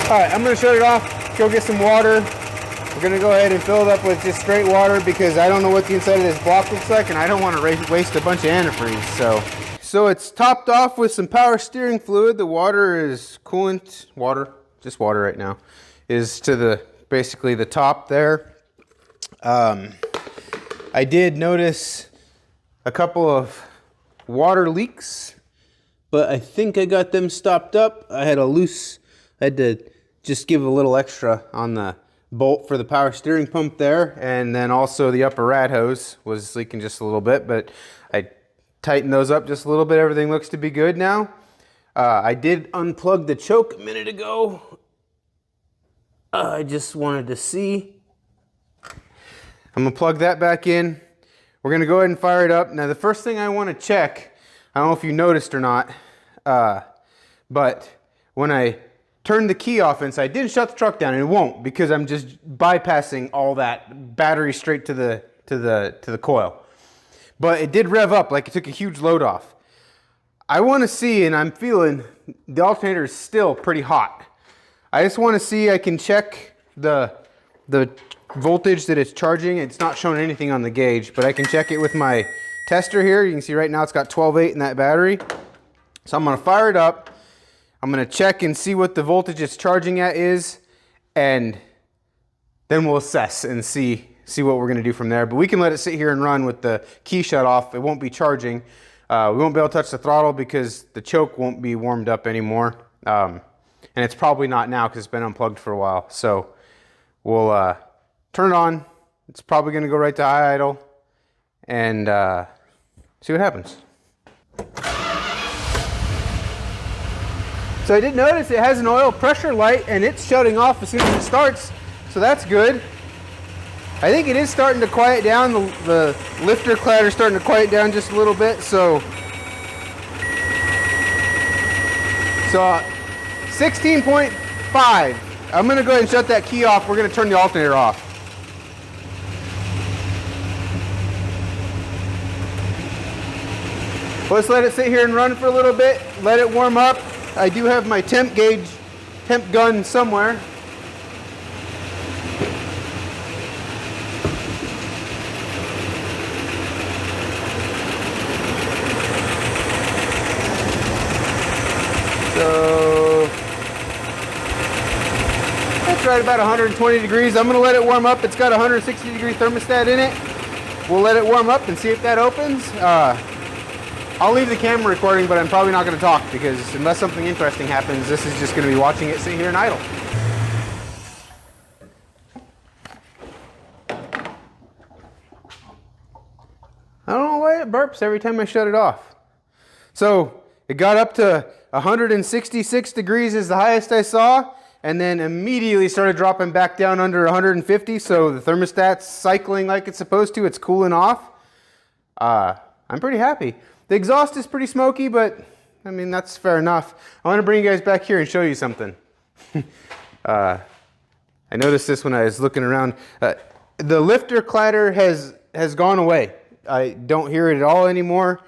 Alright, I'm going to shut it off, go get some water. We're going to go ahead and fill it up with just straight water because I don't know what the inside of this block looks like and I don't want to waste a bunch of antifreeze. So it's topped off with some power steering fluid. The water is coolant, just water right now, is to basically the top there. I did notice a couple of water leaks but I think I got them stopped up. I had to just give a little extra on the bolt for the power steering pump there, and then also the upper rad hose was leaking just a little bit, but I tightened those up just a little bit. Everything looks to be good now. I did unplug the choke a minute ago. I just wanted to see. I'm gonna plug that back in. We're gonna go ahead and fire it up. Now the first thing I wanna check, I don't know if you noticed or not, but when I turned the key off inside, I didn't shut the truck down, and it won't because I'm just bypassing all that battery straight to the coil. But it did rev up like it took a huge load off. I want to see, and I'm feeling the alternator is still pretty hot. I just want to see, I can check the voltage that it's charging. It's not showing anything on the gauge, but I can check it with my tester here. You can see right now it's got 12.8 in that battery. So I'm going to fire it up. I'm going to check and see what the voltage it's charging at is, and then we'll assess and see what we're going to do from there. But we can let it sit here and run with the key shut off. It won't be charging. We won't be able to touch the throttle because the choke won't be warmed up anymore. And it's probably not now because it's been unplugged for a while. So we'll turn it on. It's probably going to go right to high idle and see what happens. So I did notice it has an oil pressure light and it's shutting off as soon as it starts, so that's good. I think it is starting to quiet down. The lifter clatter is starting to quiet down just a little bit, so 16.5. I'm going to go ahead and shut that key off. We're going to turn the alternator off. Let's let it sit here and run for a little bit, let it warm up. I do have my temp gun somewhere. So that's right about 120 degrees. I'm going to let it warm up. It's got a 160 degree thermostat in it. We'll let it warm up and see if that opens. I'll leave the camera recording, but I'm probably not going to talk because unless something interesting happens, this is just going to be watching it sit here and idle. I don't know why it burps every time I shut it off. So it got up to 166 degrees is the highest I saw, and then immediately started dropping back down under 150. So the thermostat's cycling like it's supposed to. It's cooling off. I'm pretty happy. The exhaust is pretty smoky, but I mean, that's fair enough. I want to bring you guys back here and show you something. I noticed this when I was looking around. The lifter clatter has gone away. I don't hear it at all anymore.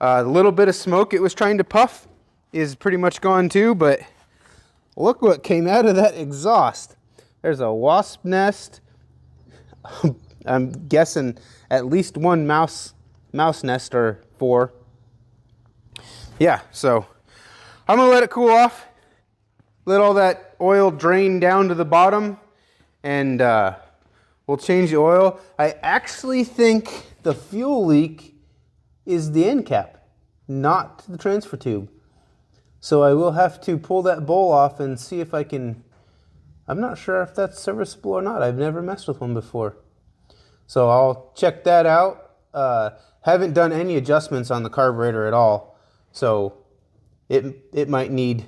The little bit of smoke it was trying to puff is pretty much gone too, but look what came out of that exhaust. There's a wasp nest. I'm guessing at least one mouse nest or 4. Yeah, so I'm gonna let it cool off, let all that oil drain down to the bottom, and we'll change the oil. I actually think the fuel leak is the end cap, not the transfer tube. So I will have to pull that bowl off and see if I can. I'm not sure if that's serviceable or not. I've never messed with one before. So I'll check that out. Haven't done any adjustments on the carburetor at all. So it might need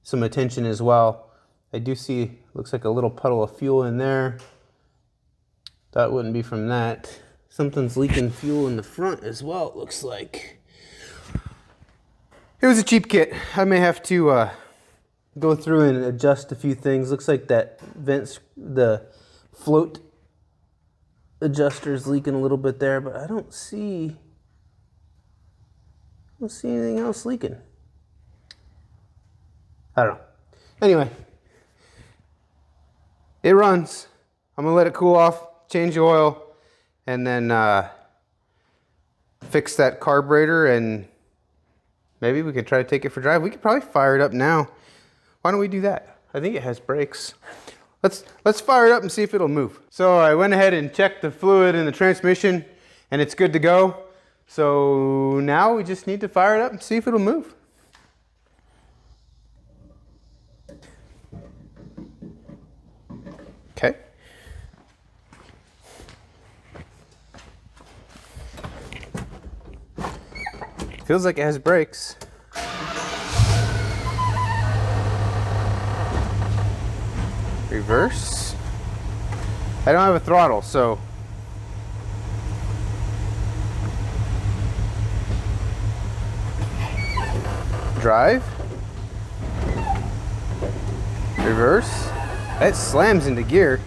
some attention as well. I do see, looks like a little puddle of fuel in there. That wouldn't be from that. Something's leaking fuel in the front as well, it looks like. It was a cheap kit. I may have to go through and adjust a few things. Looks like that the float adjuster's leaking a little bit there, but I don't see anything else leaking. I don't know. Anyway, it runs. I'm gonna let it cool off, change the oil, and then fix that carburetor, and maybe we could try to take it for a drive. We could probably fire it up now. Why don't we do that? I think it has brakes. Let's fire it up and see if it'll move. So I went ahead and checked the fluid in the transmission, and it's good to go. So now we just need to fire it up and see if it'll move. Feels like it has brakes. Reverse. I don't have a throttle, so drive. Reverse. That slams into gear.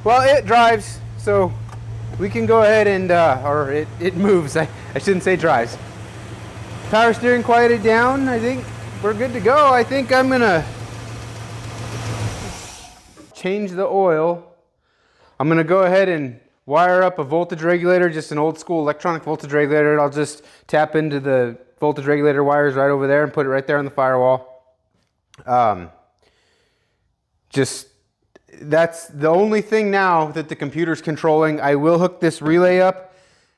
Well, it drives, so we can go ahead and, or it moves. I shouldn't say drives. Power steering quieted down. I think we're good to go. I think I'm gonna change the oil. I'm gonna go ahead and wire up a voltage regulator, just an old school electronic voltage regulator. I'll just tap into the voltage regulator wires right over there and put it right there on the firewall. That's the only thing now that the computer's controlling. I will hook this relay up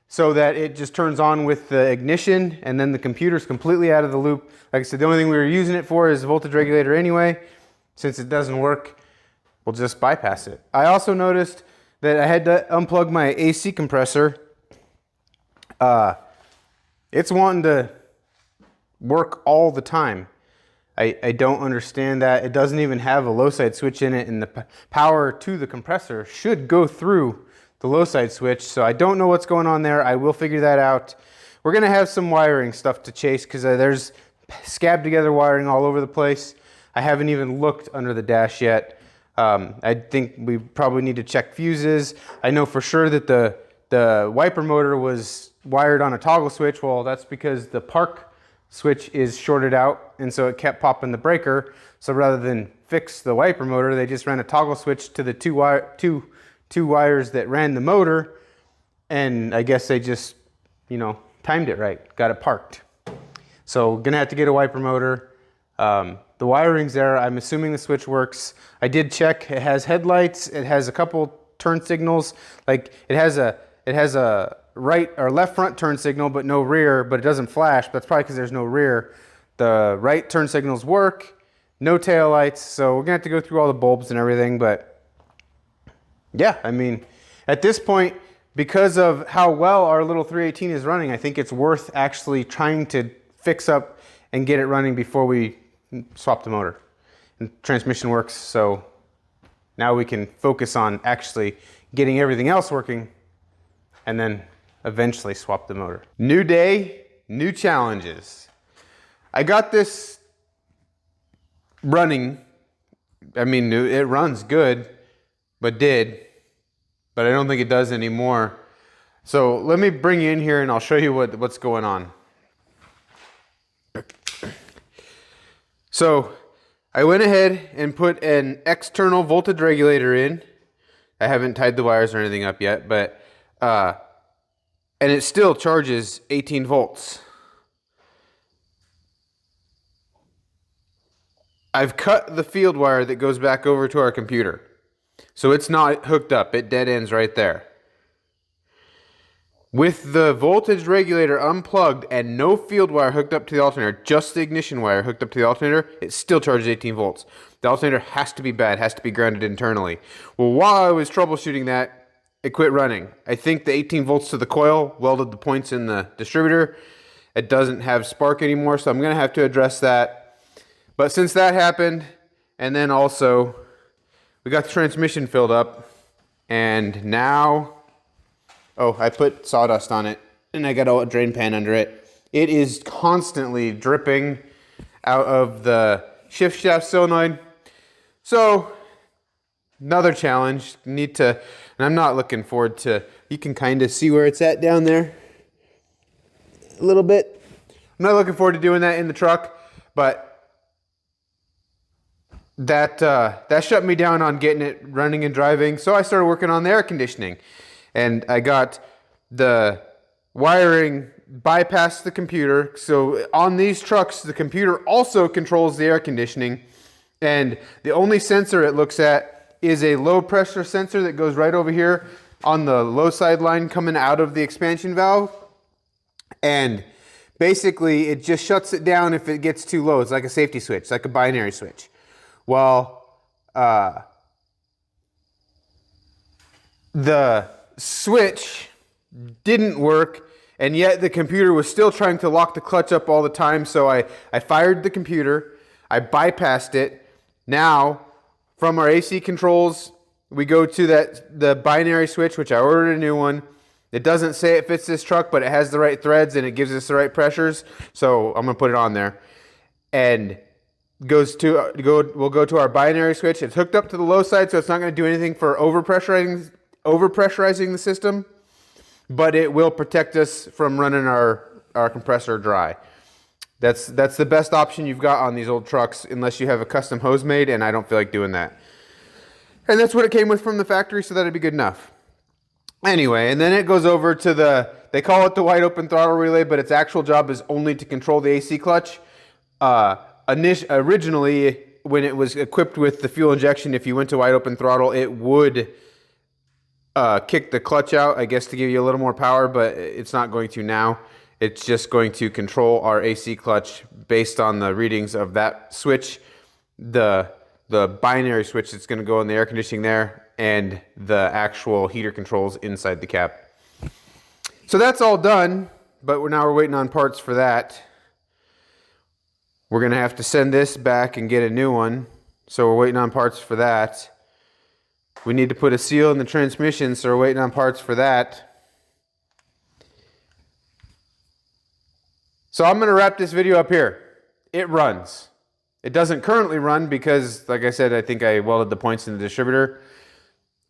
so that it just turns on with the ignition, and then the computer's completely out of the loop. Like I said, the only thing we were using it for is the voltage regulator anyway. Since it doesn't work, we'll just bypass it. I also noticed that I had to unplug my AC compressor. It's wanting to work all the time. I don't understand that. It doesn't even have a low side switch in it, and the power to the compressor should go through the low side switch. So I don't know what's going on there. I will figure that out. We're gonna have some wiring stuff to chase because there's scabbed together wiring all over the place. I haven't even looked under the dash yet. I think we probably need to check fuses. I know for sure that the wiper motor was wired on a toggle switch. Well, that's because the park switch is shorted out, and so it kept popping the breaker. So rather than fix the wiper motor, they just ran a toggle switch to the two wires that ran the motor, and I guess they just, you know, timed it right, got it parked. So gonna have to get a wiper motor. The wiring's there. I'm assuming the switch works. I did check. It has headlights. It has a couple turn signals. Like it has a right or left front turn signal, but no rear, but it doesn't flash. That's probably because there's no rear. The right turn signals work, no tail lights. So we're gonna have to go through all the bulbs and everything. But yeah, I mean, at this point, because of how well our little 318 is running, I think it's worth actually trying to fix up and get it running before we swap the motor. And transmission works, so now we can focus on actually getting everything else working and then eventually swap the motor. New day, new challenges. I got this running. I mean, it runs good, but I don't think it does anymore. So let me bring you in here and I'll show you what's going on. So I went ahead and put an external voltage regulator in. I haven't tied the wires or anything up yet, but and it still charges 18 volts. I've cut the field wire that goes back over to our computer. So it's not hooked up, it dead ends right there. With the voltage regulator unplugged and no field wire hooked up to the alternator, just the ignition wire hooked up to the alternator, it still charges 18 volts. The alternator has to be bad, has to be grounded internally. Well, while I was troubleshooting that, it quit running. I think the 18 volts to the coil welded the points in the distributor. It doesn't have spark anymore, so I'm gonna have to address that. But since that happened, and then also we got the transmission filled up, and now, oh, I put sawdust on it, and I got a drain pan under it. It is constantly dripping out of the shift shaft solenoid. So, another challenge. Need to, and I'm not looking forward to, you can kind of see where it's at down there a little bit. I'm not looking forward to doing that in the truck, but that shut me down on getting it running and driving. So I started working on the air conditioning, and I got the wiring bypassed the computer. So on these trucks, the computer also controls the air conditioning, and the only sensor it looks at is a low pressure sensor that goes right over here on the low side line coming out of the expansion valve. And basically it just shuts it down if it gets too low. It's like a safety switch, like a binary switch. Well, the switch didn't work, and yet the computer was still trying to lock the clutch up all the time. So I fired the computer, I bypassed it. Now, from our AC controls, we go to the binary switch, which I ordered a new one. It doesn't say it fits this truck, but it has the right threads and it gives us the right pressures. So I'm gonna put it on there. And we'll go to our binary switch. It's hooked up to the low side, so it's not gonna do anything for overpressurizing the system, but it will protect us from running our compressor dry. That's the best option you've got on these old trucks, unless you have a custom hose made, and I don't feel like doing that. And that's what it came with from the factory, so that'd be good enough. Anyway, and then it goes over to they call it the wide open throttle relay, but its actual job is only to control the AC clutch. Originally, when it was equipped with the fuel injection, if you went to wide open throttle, it would kick the clutch out, I guess, to give you a little more power, but it's not going to now. It's just going to control our AC clutch based on the readings of that switch, the binary switch that's going to go in the air conditioning there, and the actual heater controls inside the cab. So that's all done, but now we're waiting on parts for that. We're going to have to send this back and get a new one, so we're waiting on parts for that. We need to put a seal in the transmission, so we're waiting on parts for that. So I'm going to wrap this video up here. It runs. It doesn't currently run because, like I said, I think I welded the points in the distributor.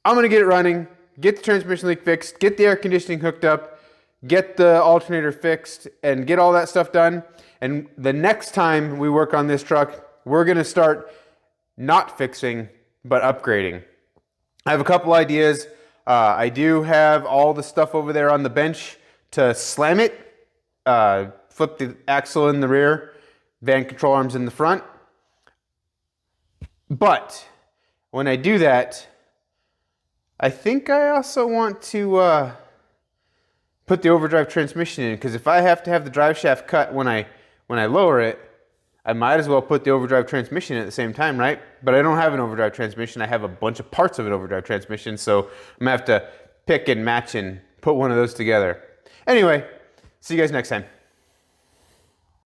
I'm going to get it running, get the transmission leak fixed, get the air conditioning hooked up, get the alternator fixed, and get all that stuff done. And the next time we work on this truck, we're going to start not fixing, but upgrading. I have a couple ideas. I do have all the stuff over there on the bench to slam it, flip the axle in the rear, van control arms in the front. But when I do that, I think I also want to put the overdrive transmission in, because if I have to have the drive shaft cut when I lower it, I might as well put the overdrive transmission in at the same time, right? But I don't have an overdrive transmission. I have a bunch of parts of an overdrive transmission, so I'm gonna have to pick and match and put one of those together. Anyway, see you guys next time.